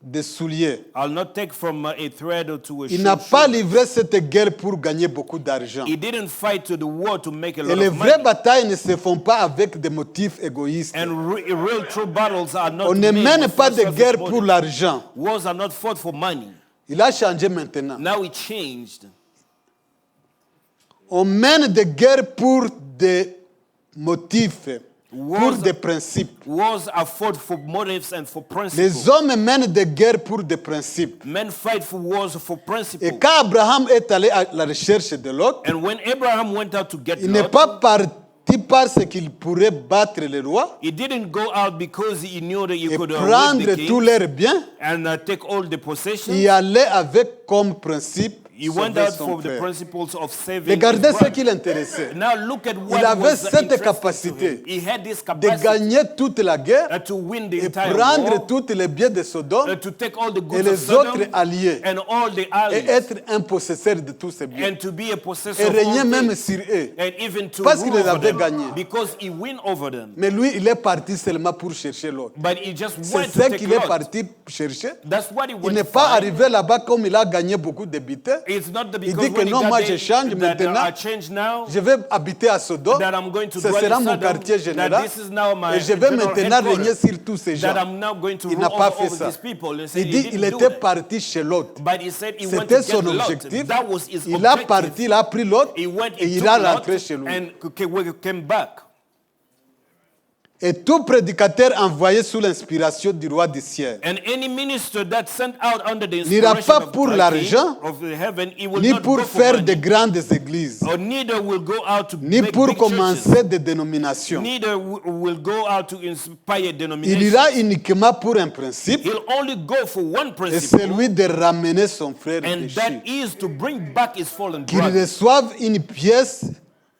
de souliers. I'll not take from a thread or to a Il shoe. n'a pas livré cette guerre pour gagner beaucoup d'argent. He didn't fight to the war to make a Et lot les of vraies money. batailles ne se font pas avec des motifs égoïstes. And real true battles are not On ne made mène with pas de selfish guerre motives. pour l'argent. Wars are not fought for money. Il a changé maintenant. Now it changed. On mène des guerres pour des motifs, pour Wars- des principes. Wars are fought for motives and for principles. Les hommes mènent des guerres pour des principes. Men fight for wars for Et principles. quand Abraham est allé à la recherche de Lot, And when Abraham went out to get il n'est Lot, pas parti parce qu'il pourrait battre le roi he didn't go out because he knew that he et could win prendre the tous king leurs biens. and take all the possessions. Il allait avec comme principe He went sauver out son for the frère. principles of saving Regardez his ce brother. qui l'intéressait. Now look at what Il avait was cette interesting capacité to him. He had this de capacity gagner toute la guerre to win the et entire prendre war, tous les biens de Sodome to take all the et goods of les Sodom autres alliés and all the et allies, être un possesseur de tous ces biens and to be a possessor et of régner all même things, sur eux. and even to Parce rule qu'il les over avait them, gagnés. because he win over them. Mais lui, il est parti seulement pour chercher l'autre. But he just C'est went to ce take qu'il est Lot. parti chercher. That's what he Il went n'est to pas find. arrivé là-bas comme il a gagné beaucoup de butins. It's not Il because dit que when he non, got moi there je change that maintenant. I change now, Je vais habiter à Sodome. that I'm going to Ce dwell sera in mon Sodom, quartier that général. this is now my Et je vais general maintenant régner headquarters, sur tous ces gens. that I'm now going to Il rule n'a pas over, fait over ça. these people. And said Il he dit didn't il do était that. parti chez l'autre. But he said he went C'était to get son Lot. objectif. That was his Il a objective. parti, il a pris l'autre He went, et he il took a Lot rentré chez lui. and came back. Et tout prédicateur envoyé sous l'inspiration du roi du ciel, And any minister that sent out under the n'ira inspiration pas of pour the l'argent, king of the heaven, he will ni not pour go for faire money, de grandes églises, or neither will go out to ni make pour big churches, commencer des dénominations. neither will go out to inspire Il denominations. ira uniquement pour un principe, He'll only go for one et principle, celui de ramener son frère and péché. that is to bring back his fallen Qu'il brother. reçoive une pièce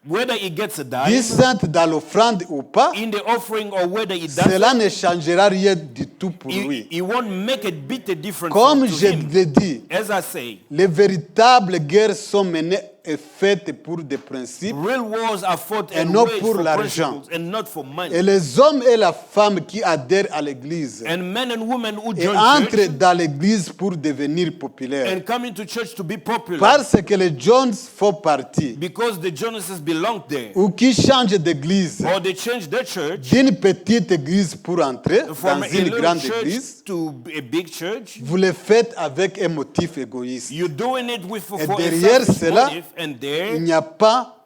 Whether he gets a dime décente dans l'offrande ou pas, in the offering or whether he doesn't, cela ne changera rien du tout pour lui. he won't make a bit of difference Comme to je him. l'ai dit, As I say, les véritables guerres sont menées et faites pour des principes, real wars are fought Et and non waged pour for l'argent. principles and not for money. et les hommes et la femme qui adhèrent à l'église And men and women who et join entrent church dans l'église pour devenir populaires. and come into church to be popular Parce que les Jones font partie, because the Jonases belong there, ou qui changent d'église or they change their church d'une petite église pour entrer from dans a une little grande church église, to a big church. vous le faites avec un motif égoïste. You're doing it with for Et a derrière selfish cela, motive, and Il there n'y a pas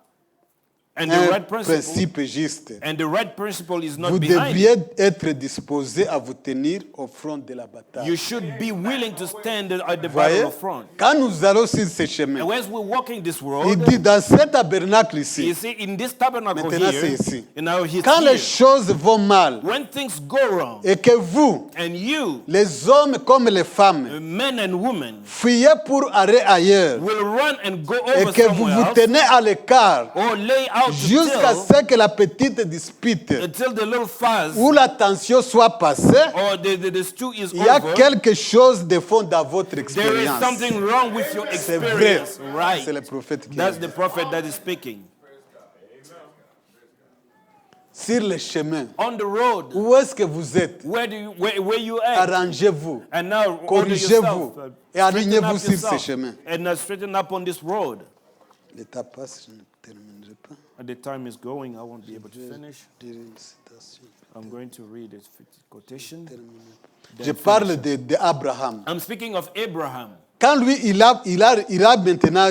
And the un right principle, principe juste. and the right principle is not Vous behind devriez it. être disposé à vous tenir au front de la bataille. You should be willing to stand at the Voyez, battle of front. quand nous allons sur ce chemin, And as we're walking this il road, dit dans ce tabernacle you ici, see, in this tabernacle maintenant c'est here, ici, and now he's quand les here, choses vont mal when things go wrong, et que vous, and you, les hommes comme les femmes, men and women, fuyez pour aller ailleurs will run and go et over que vous somewhere vous else, tenez à l'écart or lay out jusqu'à ce que la petite dispute until the little fuss où la tension soit passée, or the stew is il y a over, quelque chose de fond dans votre there is expérience. something wrong with your C'est vrai. experience. Right. C'est le prophète qui That's le the dit. prophet that is speaking. Sur le chemin, On the road, où est-ce que vous êtes? where you at? Arrangez-vous, And now order corrigez-vous yourself, et alignez-vous straighten up sur ce yourself, chemin. and straighten up on this road. Le temps passe, je ne terminerai pas. The time is going. I won't be able to finish. Dire une citation. I'm going to read a quotation. Je parle d'Abraham. I'm speaking of Abraham. Quand lui, il a maintenant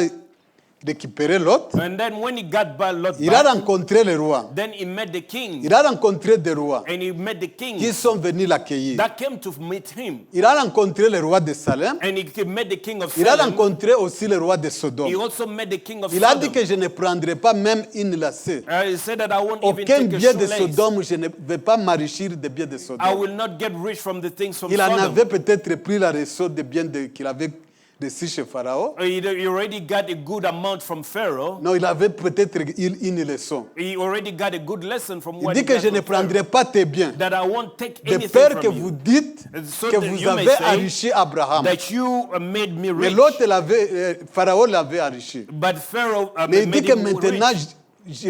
récupéré Lot, And then when he got by Lot il a back, rencontré le roi. then he met the king. Il a rencontré des rois And he met the qui king sont venus l'accueillir. that came to meet him. Il a rencontré le roi de Salem. And he met the king of Il a Salem. rencontré aussi le roi de He Sodome. also met the king of Il a dit Sodom. que je ne prendrai pas même une lacée. He said that I won't even Aucun take a bien de shoelace. Sodome, je ne vais pas m'enrichir des biens de I Sodome. will not get rich from the things from Il en Sodom. avait peut-être pris la ressource des biens qu'il avait reçus chez Pharaon. He already got a good amount from Pharaoh. Non, il avait peut-être une leçon. He already got a good lesson from Il what dit he que got je ne from Pharaoh. prendrai pas tes biens, That I won't take de anything peur que from vous you. dites So que that vous you may avez say enrichi Abraham. that you made me Mais rich. l'autre, Pharaon l'avait enrichi. But Pharaoh Mais il dit made que him maintenant, rich.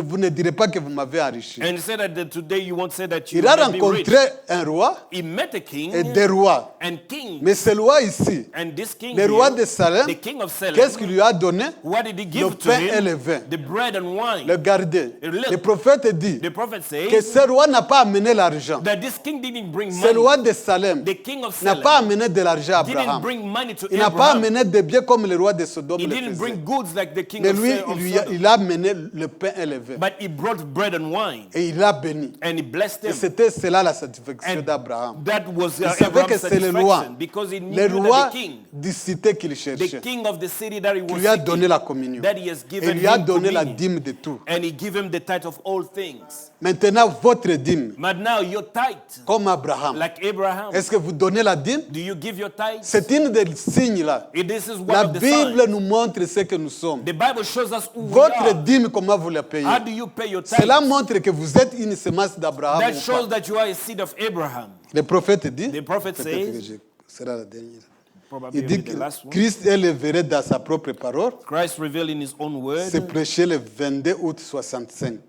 vous ne direz pas que vous m'avez enrichi. And he said that today you won't say that you Il a made me rich. rencontré un roi He met a king et des rois. and king. Mais ce roi ici, And this king le roi here, de Salem, the king of Salem, qu'est-ce qu'il lui a donné? what did he Le give to pain et him? le vin. The bread and wine. Le garder. Look. Le prophète dit The prophet que says ce roi n'a pas amené l'argent. that this king didn't bring Ce money. roi de Salem The king of n'a Salem pas amené de l'argent à didn't Abraham. bring money to Il n'a pas Abraham. amené des biens comme le roi de Sodome He le didn't faisait. bring goods like the king Mais of lui, Sodom. il a amené le pain et le vin. But he brought bread and wine Et il a béni. and he blessed Et him. c'était cela la satisfaction And d'Abraham. that was Il savait que Abraham's c'est le roi, satisfaction because he knew le that roi the king, du cité qu'il the cherchait, king of the city that he qui was lui a donné seeking, la communion. that he has Et given lui a him donné la communion. dîme de tout. And he gave him the tithe of all things. Maintenant, votre dîme, But now your tithe, comme Abraham, like Abraham, est-ce que vous donnez la dîme? do you give your tithe? C'est une des signes là. This is one La of the Bible signs. nous montre ce que nous sommes. The Bible shows us who we Votre are. dîme, comment vous la payez? How do you pay your tithe? Cela montre que vous êtes une semence d'Abraham. That ou shows pas. that you are a seed of Abraham. Le prophète dit, The prophet peut-être says, que sera la dernière. Probably Il dit the que last one. Christ est le vrai dans sa propre parole. Christ revealed in his own word. C'est prêché le 22 août 65.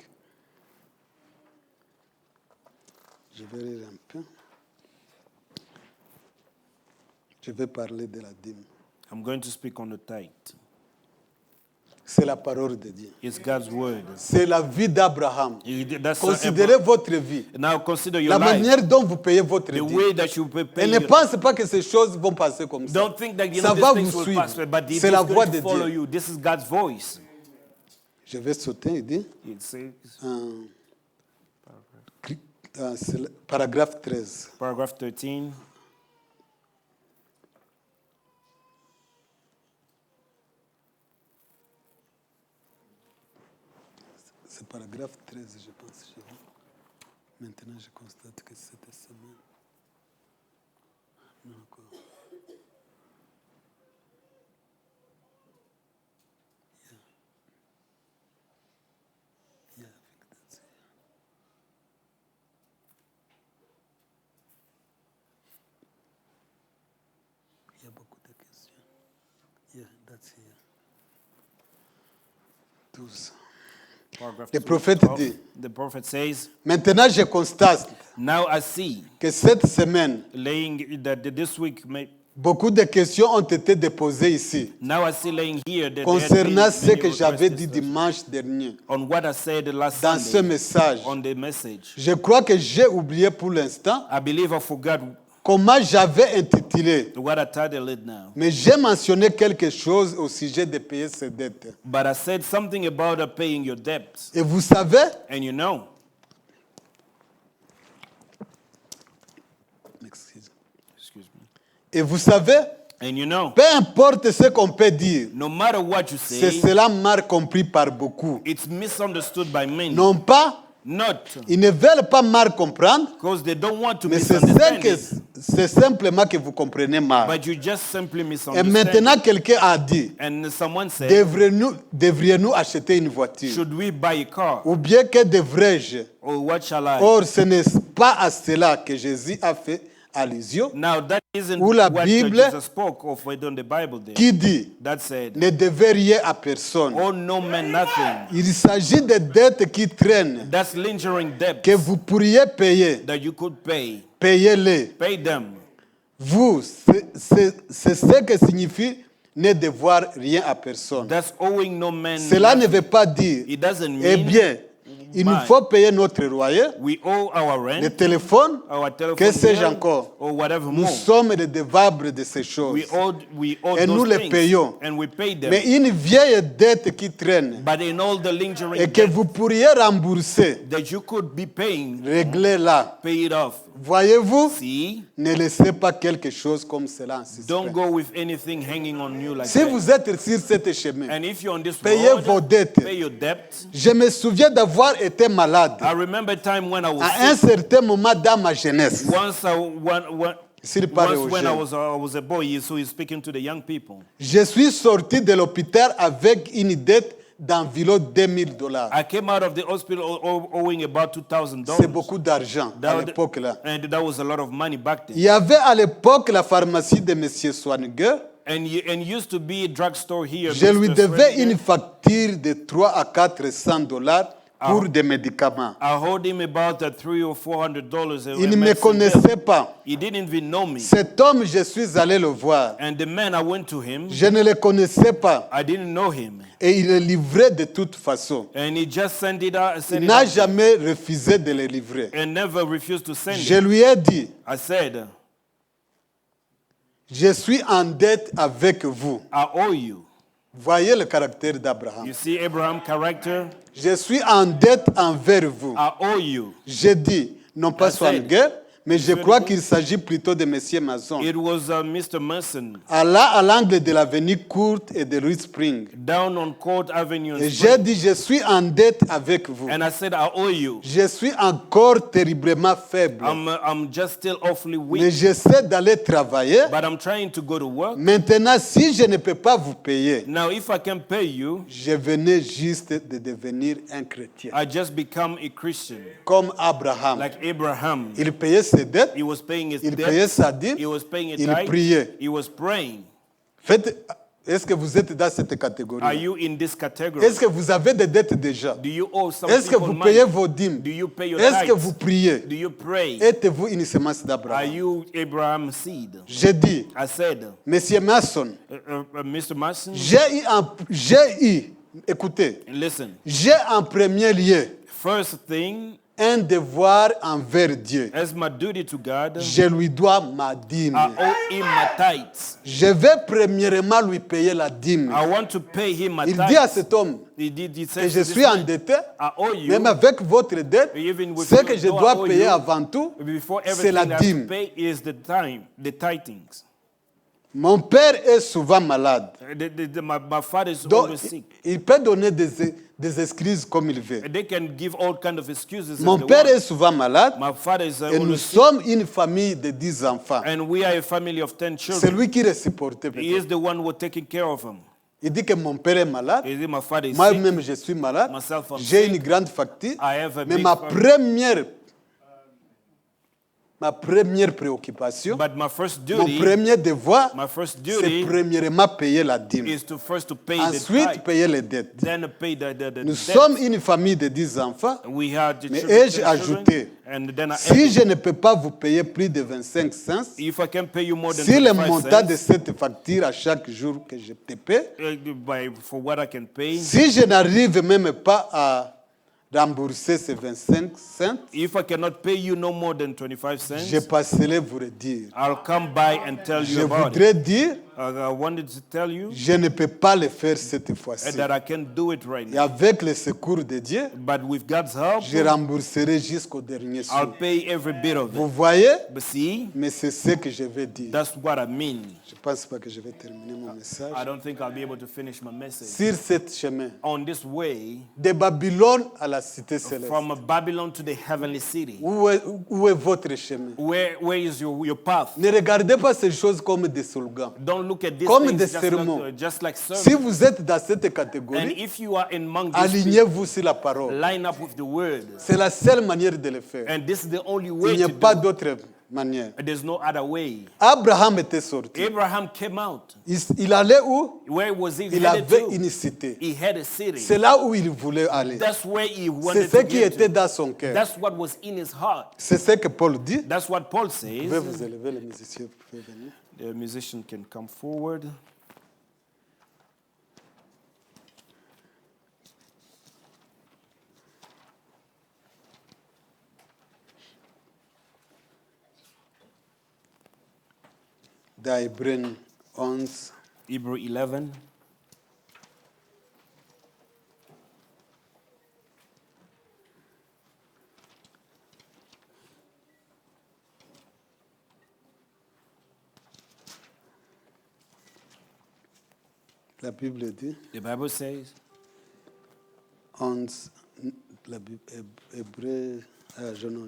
Je vais lire un peu. Je vais parler de la dîme. I'm going to speak on the tithe. C'est la parole de Dieu. It's God's word. C'est la vie d'Abraham. That's Considérez votre vie. Now consider your La life. manière dont vous payez votre The dîme. way that you pay Et ne your, pensez pas que ces choses vont passer comme ça. don't think that Ça these va things vous will suivre. pass, but it C'est is la going voix to de follow Dieu. you. This is God's voice. Je vais sauter, il dit. It says, C'est le paragraphe 13. paragraph 13. C'est paragraphe 13, je pense. chez vous. Maintenant, je constate que cette semaine. Non, encore. Yeah, I think that's it. Il y a beaucoup de questions. Yeah, that's here. 12. Paragraph Le prophète 12. dit, The prophet says, maintenant je constate now I see, que cette semaine, laying that this week, beaucoup de questions ont été déposées ici now I see laying here that there had concernant been ce many que j'avais requests dit dimanche dernier on what I said last dans ce Sunday message. on the message. Je crois que j'ai oublié pour l'instant I believe I forgot comment j'avais intitulé. what I titled it now. Mais j'ai mentionné quelque chose au sujet de payer ses dettes. But I said something about paying your debts. Et vous savez, And you know, excuse. excuse me. Et vous savez, And you know, peu importe ce qu'on peut dire, no matter what you c'est say, cela mal compris par beaucoup. it's misunderstood by many. Non pas, Not ils ne veulent pas mal comprendre, because they don't want to mais c'est misunderstand it, c'est simplement que vous comprenez mal. but you just simply Et misunderstand maintenant, it. quelqu'un a dit, And someone said, devrions-nous acheter une voiture? should we buy a car? Ou bien que devrais-je? Or what shall I? Or, ce n'est pas à cela que Jésus a fait allusion, Now that isn't Ou la what Bible Jesus spoke of when the Bible did. qui dit, That said, ne devez rien à personne. oh no man nothing. Il s'agit de dettes qui traînent, That's lingering debt que vous pourriez payer. that you could pay. Payez-les. Pay them. Vous, c'est ce que signifie ne devoir rien à personne. That's owing no man Cela ne nothing. veut pas dire, It doesn't eh mean bien, il nous faut payer notre loyer, we owe our le rent, téléphone, our que telephone sais-je bill, encore. or whatever Nous more. sommes les devables de ces choses. We owe Et nous those les things, payons. and we pay them. Mais une vieille dette qui traîne But in all the lingering et que debt vous pourriez rembourser, that you could be paying, réglez-la. pay it off. Voyez-vous, See? ne laissez pas quelque chose comme cela en Don't suspens. go with anything hanging on you like Si that. vous êtes sur ce chemin, And if you're on this payez road, vos dettes. pay your debt. Je me souviens d'avoir été malade I remember a time when I was à un sick. certain moment dans ma jeunesse. S'il parle aux Once when I jeunes. was a boy, so he's speaking to the young people. Je suis sorti de l'hôpital avec une dette d'environ $2000. I came out of the hospital owing about $2,000. C'est beaucoup d'argent à l'époque là. And that was a lot of money back Il then. y avait à l'époque la pharmacie de M. Swanger. And used to be a drugstore here. Je lui Mr. devais Swenger. une facture de 300 à $400 pour des médicaments. I owed him about $300 or $400. Il ne me connaissait pas. He didn't even know me. Cet homme, je suis allé le voir. And the man, I went to him. Je ne le connaissais pas. I didn't know him. Et il le livrait de toute façon. And he just sent it out. Il n'a jamais refusé de le livrer. And never refused to send Je it. lui ai dit, I said, je suis en dette avec vous. I owe you. Voyez le caractère d'Abraham. You see Abraham's character? Je suis en dette envers vous. I owe you. J'ai dit, non pas I said, Swanger, mais je Monsieur crois Legault. qu'il s'agit plutôt de M. Mason. It was Mr. Mason Là, à l'angle de l'avenue Courte et de Rue Spring. down on Court Avenue. in Et Spring. j'ai dit, je suis en dette avec vous. And I said, I owe you. Je suis encore terriblement faible. I'm just still awfully Mais weak, j'essaie d'aller travailler. but I'm trying to go to work. Maintenant, si je ne peux pas vous payer, Now, if I can pay you, je venais juste de devenir un chrétien. I just become a Christian. Comme Abraham. Like Abraham. Il payait ses dettes, He was paying his il payait debt. sa dîme, He was paying a il tithe. priait. He was praying. Est-ce que vous êtes dans cette catégorie? Are you in this category? Est-ce que vous avez des dettes déjà? Do you owe some Est-ce que people vous money? payez vos dîmes? Do you pay your Est-ce que tithes? vous priez? Do you pray? Êtes-vous une semence Are d'Abraham? you Abraham's seed? J'ai dit, I said, Monsieur Mason, Mr. Mason, écoutez, listen. j'ai en premier lieu First thing, un devoir envers Dieu. as my duty to God, Je lui dois ma dîme. I owe him my tithes. Je vais premièrement lui payer la dîme. I want to pay him my Il dit à tithes. cet homme He que says je to this suis man, endetté, I owe you, même avec votre dette, even with ce you, que je though I dois owe payer you, avant tout, before c'est la everything I have to dîme. pay is the tithings. Mon père est souvent malade. My father is Donc, always sick. il peut donner des excuses comme il veut. They can give all kind of excuses. as Mon they père want. est souvent malade My father is et nous always sick, sommes une famille de 10 enfants. and we are a family of 10 C'est children. lui qui le supportait. He peut-être. is the one who taking care of him. Il dit que mon père est malade. Is it my father is sick? Moi-même, je suis malade. Myself, I'm J'ai sick. une grande facture. I have a Mais big ma family. première préoccupation, But my first mon duty, premier devoir, my first c'est duty premièrement payer la dîme. is to first to pay Ensuite, the tithe, payer les dettes. then pay the Nous debt. sommes une famille de 10 enfants. We had the Mais children, ai-je 10 ajouté, children, and then I si added, je ne peux pas vous payer plus de 25 cents, if I can pay you more than si le 25 montant de cents, cette facture à chaque jour que je te paie, for what I can pay, si je n'arrive même pas à rembourser ces 25 cents, if I cannot pay you no more than 25 cents, je passerai vous le dire. I'll come by and tell Je you about it. voudrais dire, I wanted to tell you je ne peux pas le faire cette fois-ci. that I can't do it right Et now. avec le secours de Dieu, But with God's help, je rembourserai jusqu'au dernier I'll sou. pay every bit of Vous it. voyez, But see, mais c'est ce que je vais dire. that's what I mean. Je ne pense pas que je vais terminer mon message. I don't think I'll be able to finish my message. Sur ce chemin, On this way, de Babylone à la cité céleste, from Babylon to the heavenly city, où est votre chemin? where is your path? Ne regardez pas ces choses comme des slogans. Don't look at these Comme things des sermons. just like Si sermons. vous êtes dans cette And catégorie, if you are among these people, alignez-vous sur la parole. line up with the word. C'est la seule manière de le faire. And this is the only Il way n'y a to pas do it. d'autre manière. There's no other way. Abraham était sorti. Abraham came out. Il allait où? Where was he Il headed avait to? une cité. He had a city. C'est là où il voulait aller. That's where he C'est wanted ce to qui get était to. dans son cœur. That's what was in his heart. C'est ce que Paul dit. That's what Paul Je vais says. vous élever, les musiciens, vous pouvez venir. The musician can come forward. Dans Hébreux 11, Hebrew 11. la Bible dit, The Bible says, 11, la Bible, Hébreux,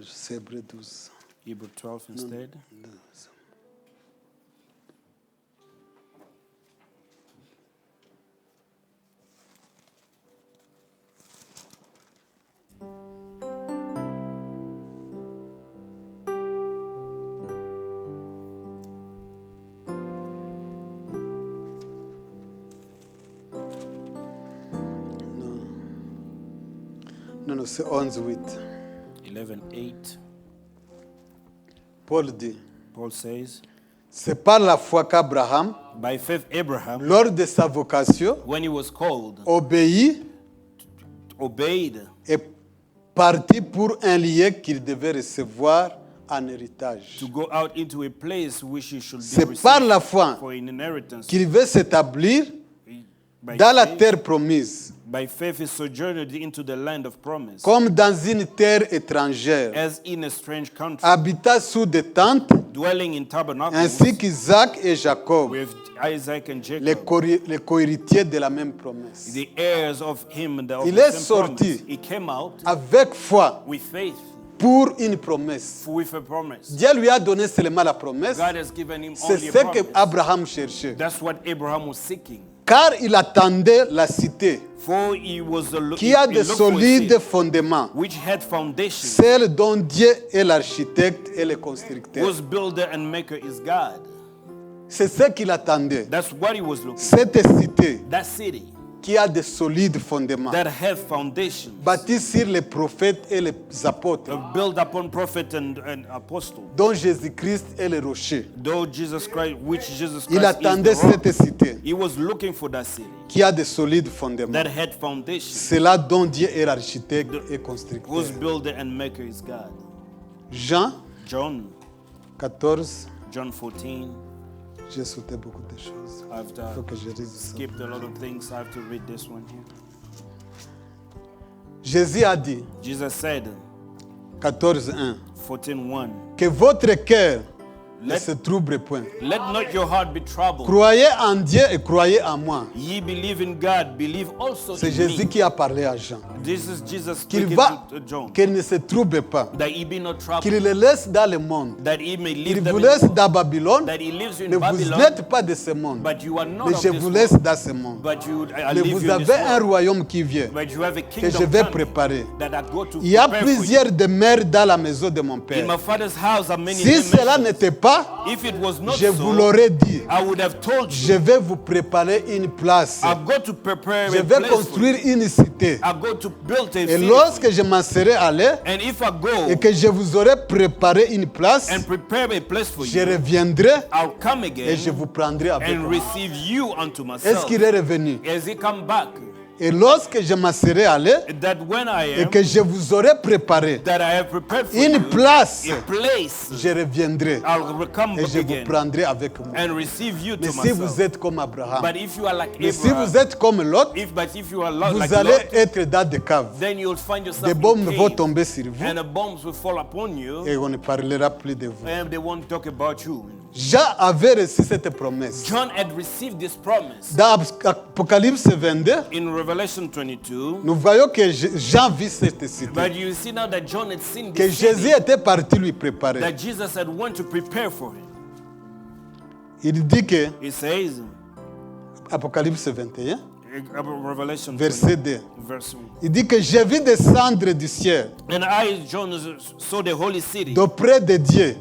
c'est Hébreux 12. Hebrew 12 instead. Non, c'est 11, 8. 11, 8. Paul dit, Paul says, c'est par la foi qu'Abraham, by faith Abraham, lors de sa vocation, when he was called, obéit obeyed et parti pour un lieu qu'il devait recevoir en héritage. to go out into a place which he should be C'est par received la foi for an inheritance. qu'il veut s'établir By dans la faith, terre promise, by faith he sojourned into the land of promise, comme dans une terre étrangère, as in a strange country, habitant sous des tentes, dwelling in tabernacles ainsi qu'Isaac et Jacob, with Isaac and les Jacob, cohéritiers de la même promesse. the heirs of him and of Il the est same sorti. promise. He came out Avec foi with faith, pour une promesse. with a promise. Dieu lui a donné seulement la promesse. God has given him C'est only a ce que promise. Abraham cherchait. That's what Abraham was seeking. Car il attendait la cité For he was qui a de he looked for a solides city fondements, which had foundation, celle dont Dieu est l'architecte et le constructeur. whose builder and maker is God. C'est ce qu'il attendait. That's what he was looking for. Cette cité That city qui a de solides fondements, that had foundations, bâtie sur les prophètes et les apôtres, built upon prophet and apostle. dont Jésus-Christ est le rocher. Though Jesus Christ, which Jesus Il Christ attendait is the rock, cette cité he was looking for that city qui a de solides fondements. that had foundations, C'est là dont Dieu est l'architecte et whose constructeur. builder and maker is God. Jean John 14, 14. j'ai sauté beaucoup de choses. I've Il faut que je lise ça. skipped a lot of things. I have to read this one here. Jésus a dit, Jesus said, 14:1, 14:1, que votre cœur ne Let- se trouble point. let not your heart be troubled. Croyez en Dieu et croyez en moi. Ye believe in God, believe also C'est in Jésus me. qui a parlé à Jean. This is Jesus Qu'il speaking va, to John. qu'il ne se trouble pas. That he be not troubled, Qu'il le laisse dans le monde. that he may Il live them vous in laisse the world. dans Babylone. That he lives in Ne vous Babylon, n'êtes pas de ce monde. but you are not Mais of je this vous world. laisse dans ce monde. But you I Mais live vous in this avez un world. royaume qui vient. But you have a Que kingdom je vais coming préparer. that I go to Il y a prepare for you. plusieurs demeures dans la maison de mon In Père. my father's house are many Si cela dimensions. n'était pas, If it was not je vous so, l'aurais dit. I would have told you. Je vais vous préparer une place. I've got to prepare Je a vais place for you. construire une cité. I've got to build a Et city. lorsque je m'en serai allé And if I go et que je vous aurai préparé une place, and prepare a place for je you, reviendrai I'll come et je again vous prendrai avec and moi. receive you unto Est-ce myself. qu'il est revenu? As he come back, Et lorsque je m'en serai allé that when I et am, que je vous aurai préparé that I have prepared for une you place, a place, je reviendrai I'll come et je vous again prendrai avec moi. and receive you Mais to si vous myself. êtes comme Abraham, But if you are like mais si Abraham, vous êtes comme Lot, but if you are vous like allez Lot, être dans des caves. then you'll find yourself Des in bombes vont caves, tomber sur vous and the bombs will fall upon you, et on ne parlera plus de vous. and they won't talk about you. Jean avait reçu cette promesse. John had received this promise. Dans Apocalypse 22, In Revelation 22, nous voyons que Jean vit cette cité. but you see now that John had seen Que this Jésus city était parti lui préparer. that Jesus had went to prepare for him. Il dit que, He says, Apocalypse 21, Revelation 20, verset 2, verse 1. il dit que j'ai vu descendre du ciel, And I, John, saw the holy city d'auprès de Dieu,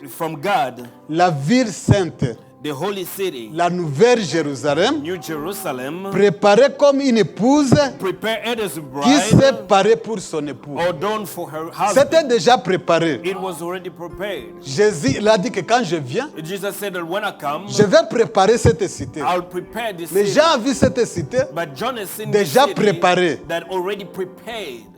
from God, la ville sainte, the holy city, la nouvelle Jérusalem, New Jerusalem, préparée comme une épouse prepared as a qui s'est bride, parée pour son époux. adorned for her C'était husband. déjà préparé. It was already prepared. Jésus il a dit que quand je viens, Jesus said that when I come, je vais préparer cette cité. I'll prepare this Mais city. Jean a vu cette cité But John has seen déjà this city préparée. that already prepared.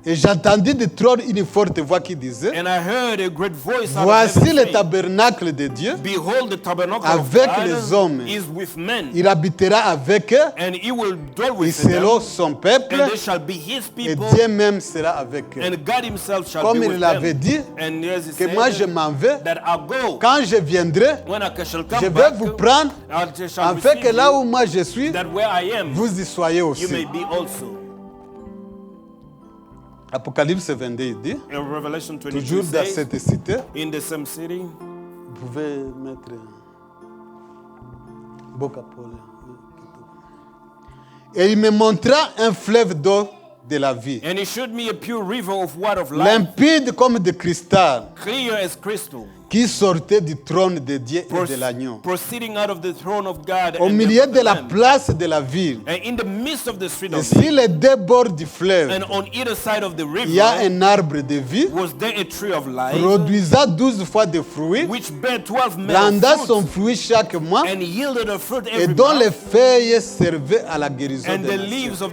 Et j'entendis du trône une forte voix qui disait, And I heard a great voice out of voici heaven le saying, tabernacle de Dieu, behold, the tabernacle avec of God les hommes. is with men, il habitera avec eux, and he will dwell ils with them, seront son peuple, and they shall be his et people, Dieu même sera avec eux. and God himself shall Comme be il with l'avait them. dit, And as he que said, moi je m'en vais, that I'll go. quand je viendrai, When I shall come je vais back, vous prendre, I shall afin que receive là you, où moi je suis, that where I am, vous y soyez you aussi. may be also. Apocalypse 22, il dit, In Revelation 22 toujours dans says, cette cité, in the same city, vous pouvez mettre Boca Paul. Et il me montra un fleuve d'eau de la vie, and he showed me a pure river of water of life, limpide comme de cristal, clear as crystal, qui sortait du trône de Dieu et de l'agneau. proceeding out of the throne of God Au and milieu of de the la Lamb. place de la ville, And in the midst of the street et of sur les deux bords du fleuve, and on either side of the il y a river un arbre de vie, was there a tree of life, produisant 12 fois de fruits, which bare 12 men of rendant son fruit, fruit chaque mois, and yielded a fruit et every dont les month, feuilles servaient à la guérison and des the nations. leaves of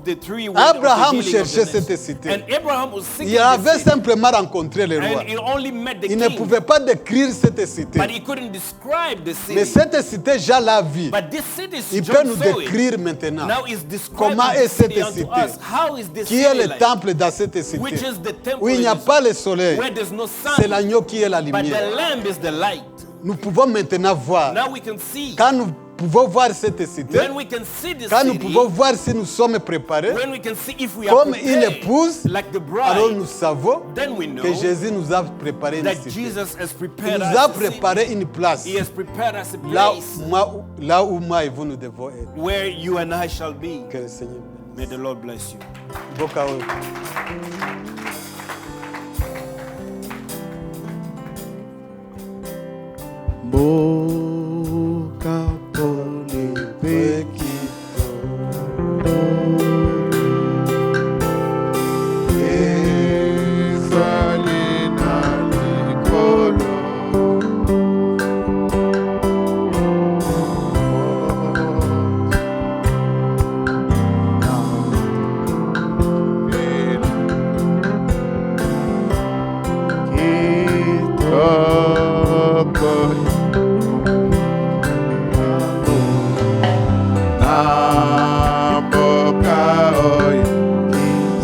the tree were Abraham of the healing of cherchait the cette nations. cité. And Abraham was seeking Il avait the city, simplement rencontré le roi. and he only met the Il ne king, pouvait pas décrire cette cité. but he couldn't describe the Mais city. cette cité, Jean l'a vue. But this city, Il peut John nous saw it. décrire maintenant Now is describing comment est the city cette unto cité. us. How is this Qui est city le like? temple dans cette Which cité. is the temple Où il n'y a in this- pas le soleil. where there's no C'est sun, l'agneau qui est la but the lumière. lamb is the light. Nous pouvons maintenant voir. Now we can see. Quand nous pouvons voir cette cité, When we can see this quand nous city, pouvons voir si nous sommes préparés, when we can see if we are comme une prepared, épouse, like the alors bride, nous savons then we know que Jésus nous a préparé une that cité. Jesus has Il prepared nous us a a city. préparé une place. He has prepared us a Là place là où moi et vous nous devons être. where you and I shall be. Que le Seigneur bénisse. May the Lord bless you. Boca oyo. Boca Polipequito. Esalina Nicolo.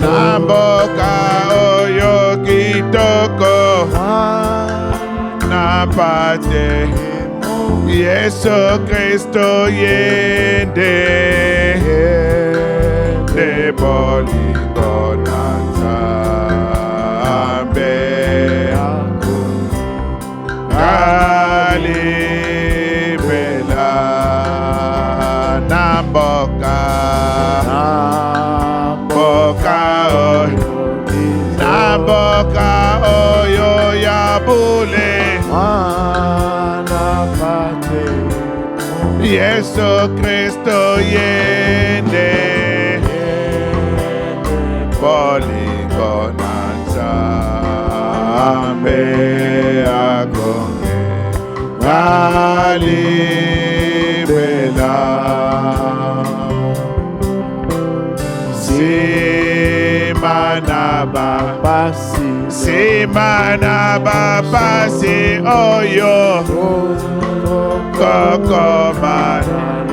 Namboka oyo kitoko napate Yesu Kristo yende de bolingo na Nzambe Galibela namboka Namboka oyo ya bule Yesu Kristo yende bolingo na Nzambe agonge Galibela Simanaba, Pasi Simanaba, Pasi Oyo, Kokomana,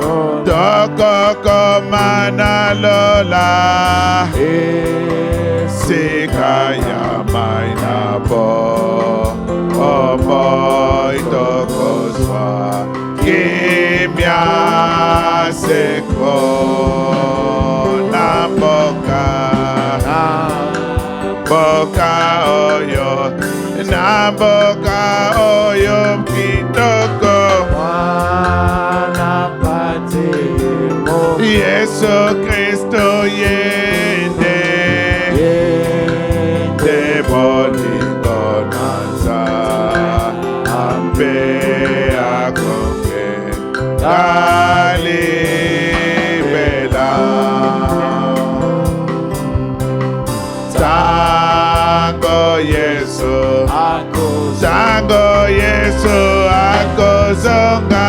Tokokomana Lola, Sikaya Mainabo, Omo Itokoswa, Kimya Seko, Namboka, Boka Oyo, Namboka Oyo, Kitoko, Yesu Kristo yende, Debolingo Nanza, Ambe Akonge, Galibela, Tango Yesu, Tango Yesu, Akozonga,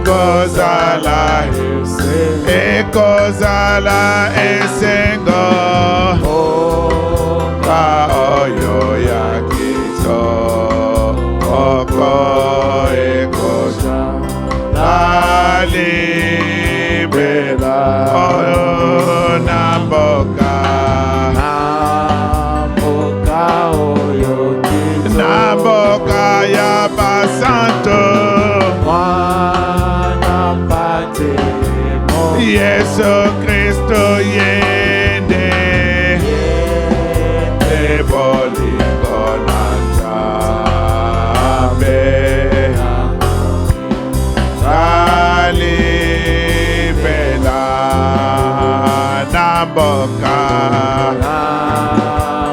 Kozala, Ekozala, Esengo, Ka Oyo Yakito, Oko Ekoja, Lalibela, Oyo Namboka, Namboka ya Basanto, Yesu Kristo yende, Ebolingo Nanza, Ambe Galibela, Namboka,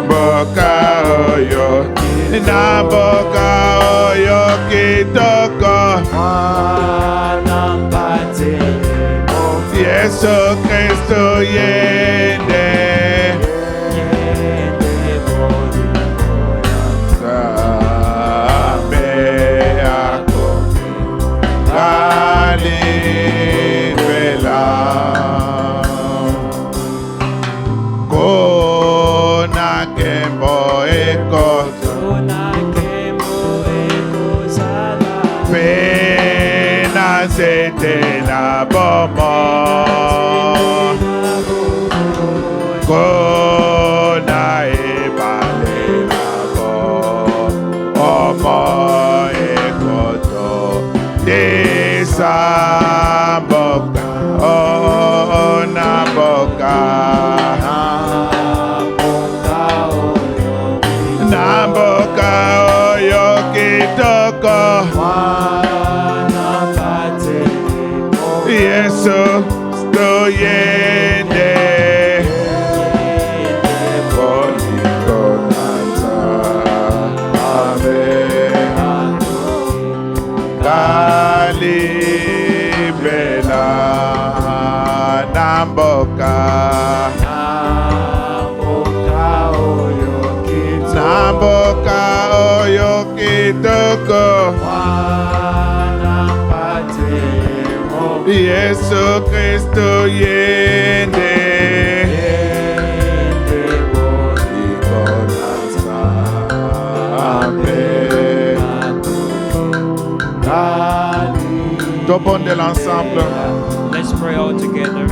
Boka Oyo, Namboka Oyo Kitoko, Yesu Kristo yende, Ambe Akonge, Galibela, Kona Kembo Ekoto, Pena Zete la Bomo, Kona Ebale la Bo, Omo Ekoto, Desamboka, Ona Boka, Namboka Oyo Kitoko, Yesu Kristo yende, Bolingo Nanza, Ambe Galibela, Namboka, Namboka Oyo Kitoko, Yesu Kristo yende, Bolingo Nanza, Ambe Galibela. Topons de l'ensemble. Let's pray all together.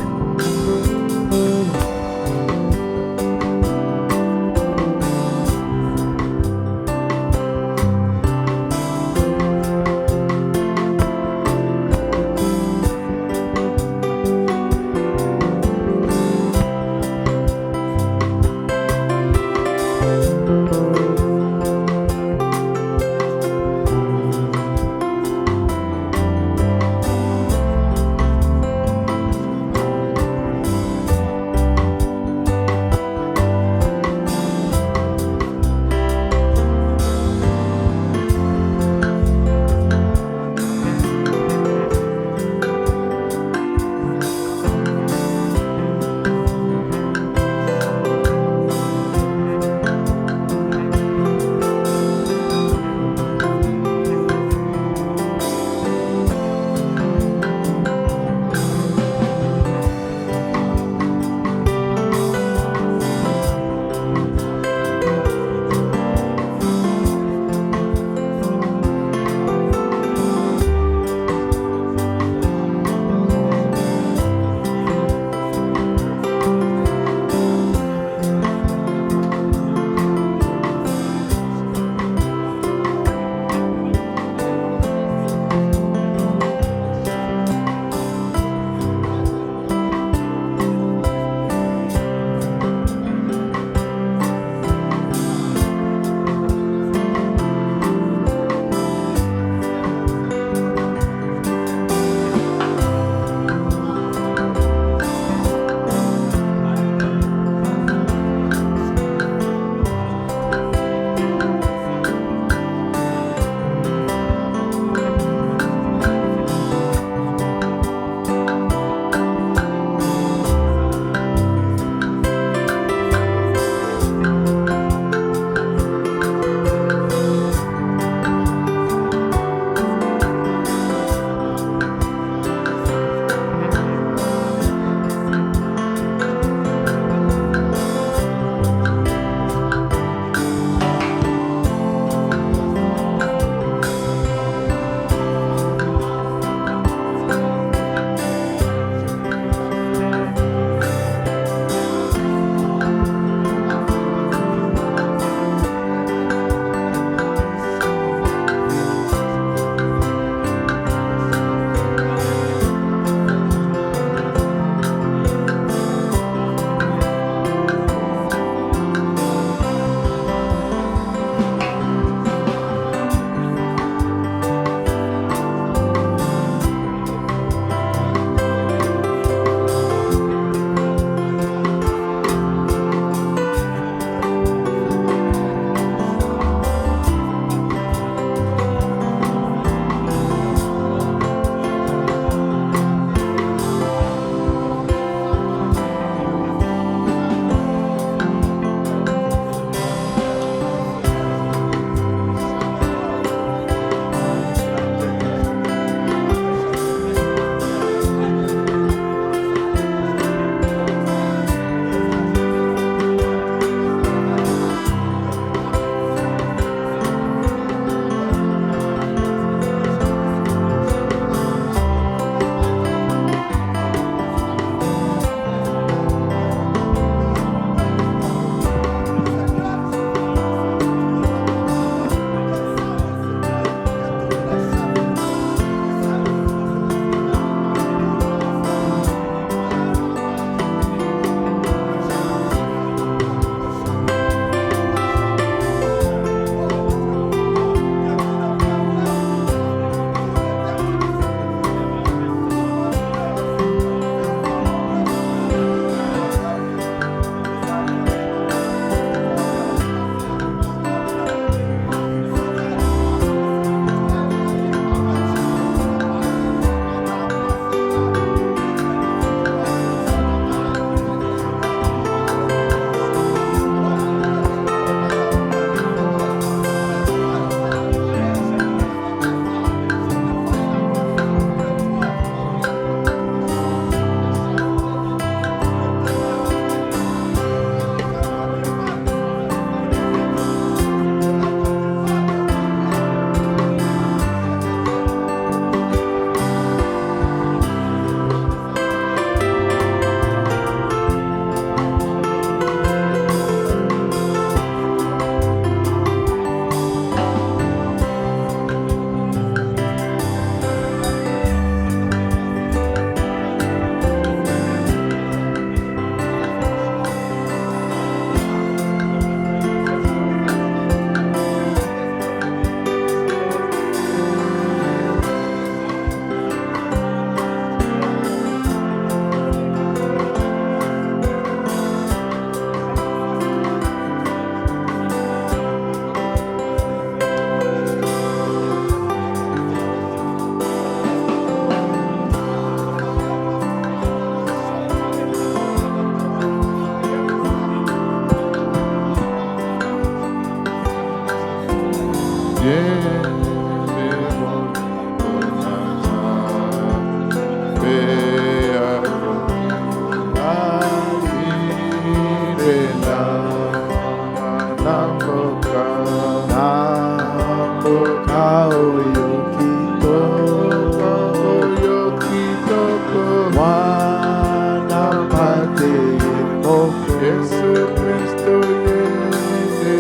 Yesu Kristo yende.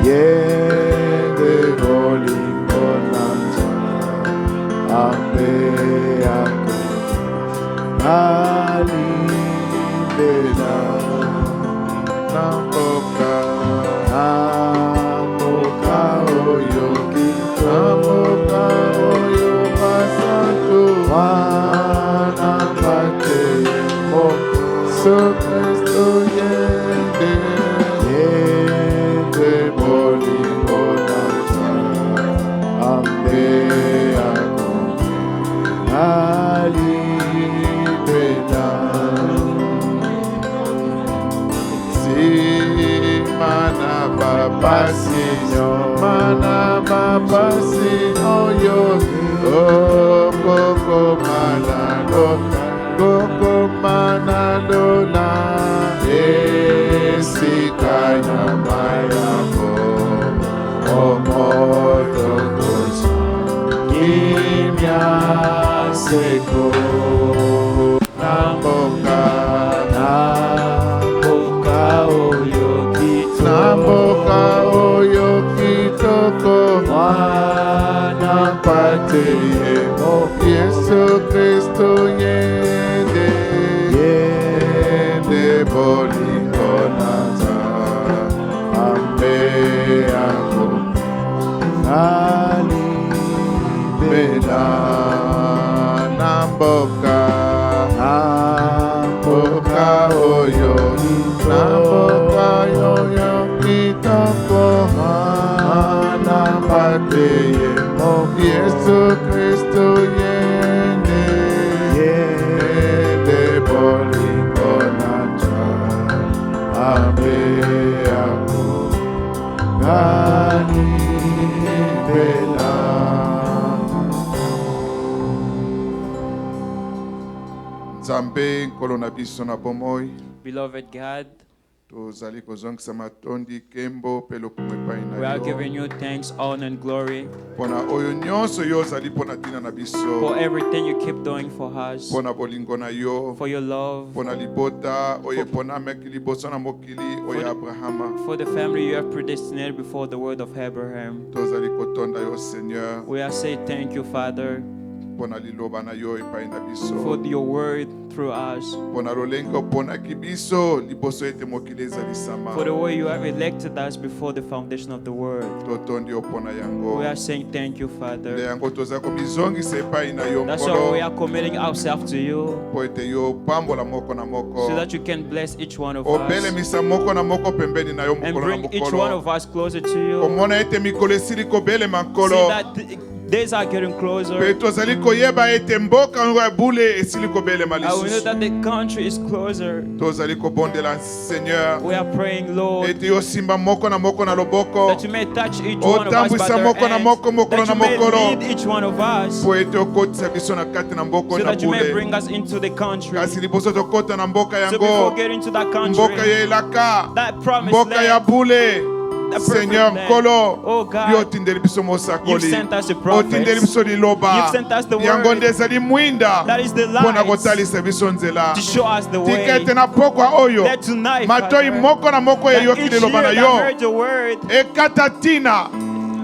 Yende bolingo nata ambe yako alibela Namboka namoka oyo kito Namboka oyo basantu wana pate moko Yesu Kristo yende. yende bolingo nata ambe yako alibela Mana baba sinyo, mana baba sinyo yo. Oh, koko manalo, koko manalo na. Esikanya mayako, omoto kosa. kimya seko Namboka, namoka oyo kito namboka oyo kitoko. wana pate moko Yesu Kristo yende. yende bolingo nata ambe yako alibela namboka namoka oyo namboka oyo kitoko mana pateye Yesu Kristo yende yende bolingo nata ambe yako alibela Nzambe nkolo na biso na bomoi Beloved God, tozali kozongisa matondi kembo mpe lokumu epai we na are yo giving you thanks, honor, and glory mpona oyo nyonso yo ozali mpo na ntina na for biso everything you keep doing for us, mpo na bolingo na yo for your love, mpo na libota oyo eponamaki liboso na mokili oyo ya abrahama for the family you have predestinated before the word of Abraham. tozali kotonda yo seigneur We are saying thank you, Father, mpo na liloba na yo epai na for biso your word through us, mpo na lolenge oponaki biso liboso ete mokili ezalisama for the way you have elected us before the foundation of the world. totondi yo mpo na yango We are saying thank you, nde Father. yango tozali komizongisa epai na yo That's why we nkolo are committing ourselves to you mpo ete yo pambola moko na moko so that you can bless each one of us obelemisa moko na moko pembeni na yo and mokolo na bring each one mokolo of us closer to you. komona ete mikolo esili kobelema See nkolo that days are getting mpe closer. tozali koyeba ete mboka yango ya bule esili kobelema And we know lisusu that the country is closer. tozali kobondela seigneur We are praying, Lord, ete yosimba moko na moko na loboko that you may touch each one of us by otambwisa their moko na moko hands, mokolo that na you may mokolo lead each one of us, mpo ete okotisa biso na kati na mboko so na that you may bule bring us into the country. kasi liboso tokota na mboka So before yango getting to that mboka country, ya elaka that promised mboka ya land, bule that perfect seigneur land. nkolo Oh God, yo otindeli biso you've mosakoli sent us the prophets. otindeli biso liloba You've sent us the yango word. nde ezali mwinda That is the mpo na light kotalisa biso nzela to show us the tika way. ete na pokwa oyo That tonight, matoi Father, moko na moko that eyoki each liloba na ear that yo heard your word, ekata tina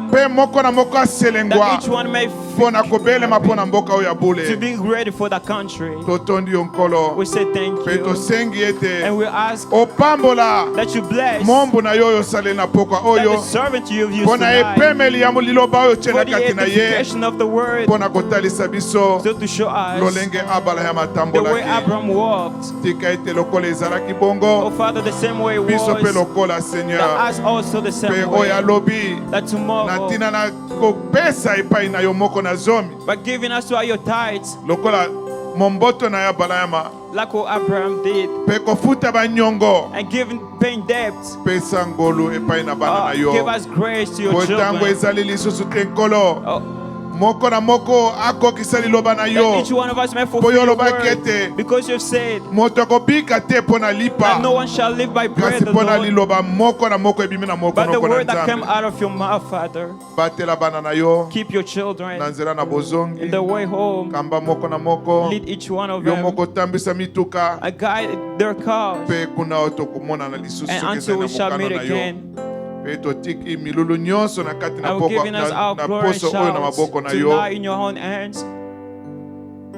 mpe moko na moko that aselengwa each one may mpo na kobelema mpo na mboka oyo ya to bule be ready for that country. totondi yo nkolo We say thank mpe you, tosengi ete and we ask opambola that you bless mombu na yo oyo osaleli na pokwa that the oyo servant you have used mpo na tonight epemeli ya liloba oyo tie for na the kati na ye edification of the word, mpo na kotalisa biso so to show us lolenge abala ya the way matambolaki Abraham walked. tika ete lokola ezalaki Oh bongo Father, the same way it biso mpe was, lokola that seigneur us also the mpe same oyo way, alobi that na tomorrow, ntina na kopesa epai na yo moko na zomi by giving us to your tithes, lokola momboto na ya balayama like what Abraham did, mpe kofuta banyongo and paying debts, pesa ngolu epai na bana na yo give us grace to your po ntango children. ezali lisusu te nkolo Oh, moko na moko akokisa liloba na That yo each one of us may po fulfill yo your olobaki word. ete Because you've said moto akobika te mpo na that lipa no one shall live by bread kasi mpo na alone, liloba moko na moko ebimi na but the mokonoko na word that came nzambe. out of your mouth, Father. Batela bana na yo Keep your na children nzela na bozongi in the way home. kamba moko na moko Lead each one of yo them. moko tambisa mituka I guide their cars. mpe kuna oyo tokomonana lisusu And soki until ezali we na shall mokano meet na yo again, mpe totiki milulu nyonso na kati na I will giving us our na glory and poso oyo na shouts maboko na tonight yo in your own hands.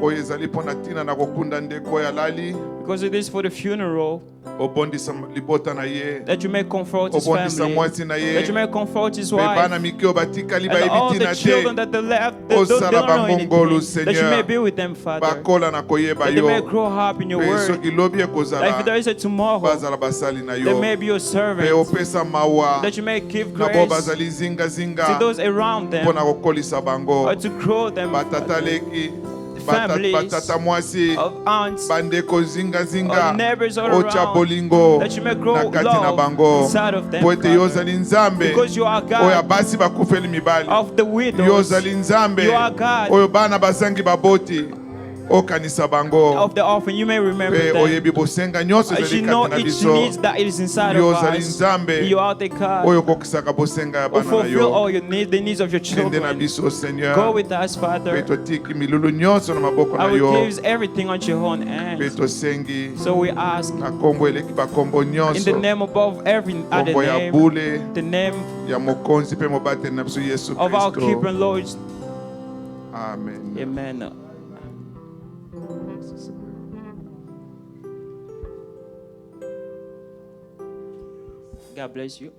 oyo ezali mpo na ntina na kokunda ndeko oyo alali Because it is for the funeral, obondisa libota na ye that you may comfort his obondisa family, mwasi na ye that you may comfort his mpe bana wife, mike oyo batikali and bayebi all the ntina children te that they left, they Osala don't know bangongolu, anything, that you may Seigneur. be with them, Father, bakola na koyeba that they may yo grow up in your mpe word, soki lobi that if ekozala there is a tomorrow, bazala basali na they yo may be your mpe servants, opesa mawa that you may give na bo grace bazali to zingazinga those around mpo na them, kokolisa bango or to grow them, batata leki families batata mwasi of aunts, bandeko zingazinga of neighbors all otya around, bolingo that you may grow na kati na love bango inside of them, po ete yo Father. ozali nzambe Because you are oyo God basi bakufeli mibali of the yo widows, ozali nzambe you are God oyo bana bazangi baboti okanisa bango of the orphan. You may remember mpe them. oyebi bosenga nyonso As ezali you know kati na each biso needs that is inside yo of ozali us. nzambe You are the God oyo okokisaka bosenga ya who bana na fulfill yo all your needs, the needs of your kende na children. biso Go seigneur with us, mpe Father. totiki milulu nyonso na maboko I na will yo give everything unto your own mpe hands. tosengi So we ask na nkombo eleki bakombo in the nyonso name above every other nkombo ya name, bule the name ya mokonzi mpe mobateli na biso yesu of our kristo keeper Lord. amen Amen. God bless you.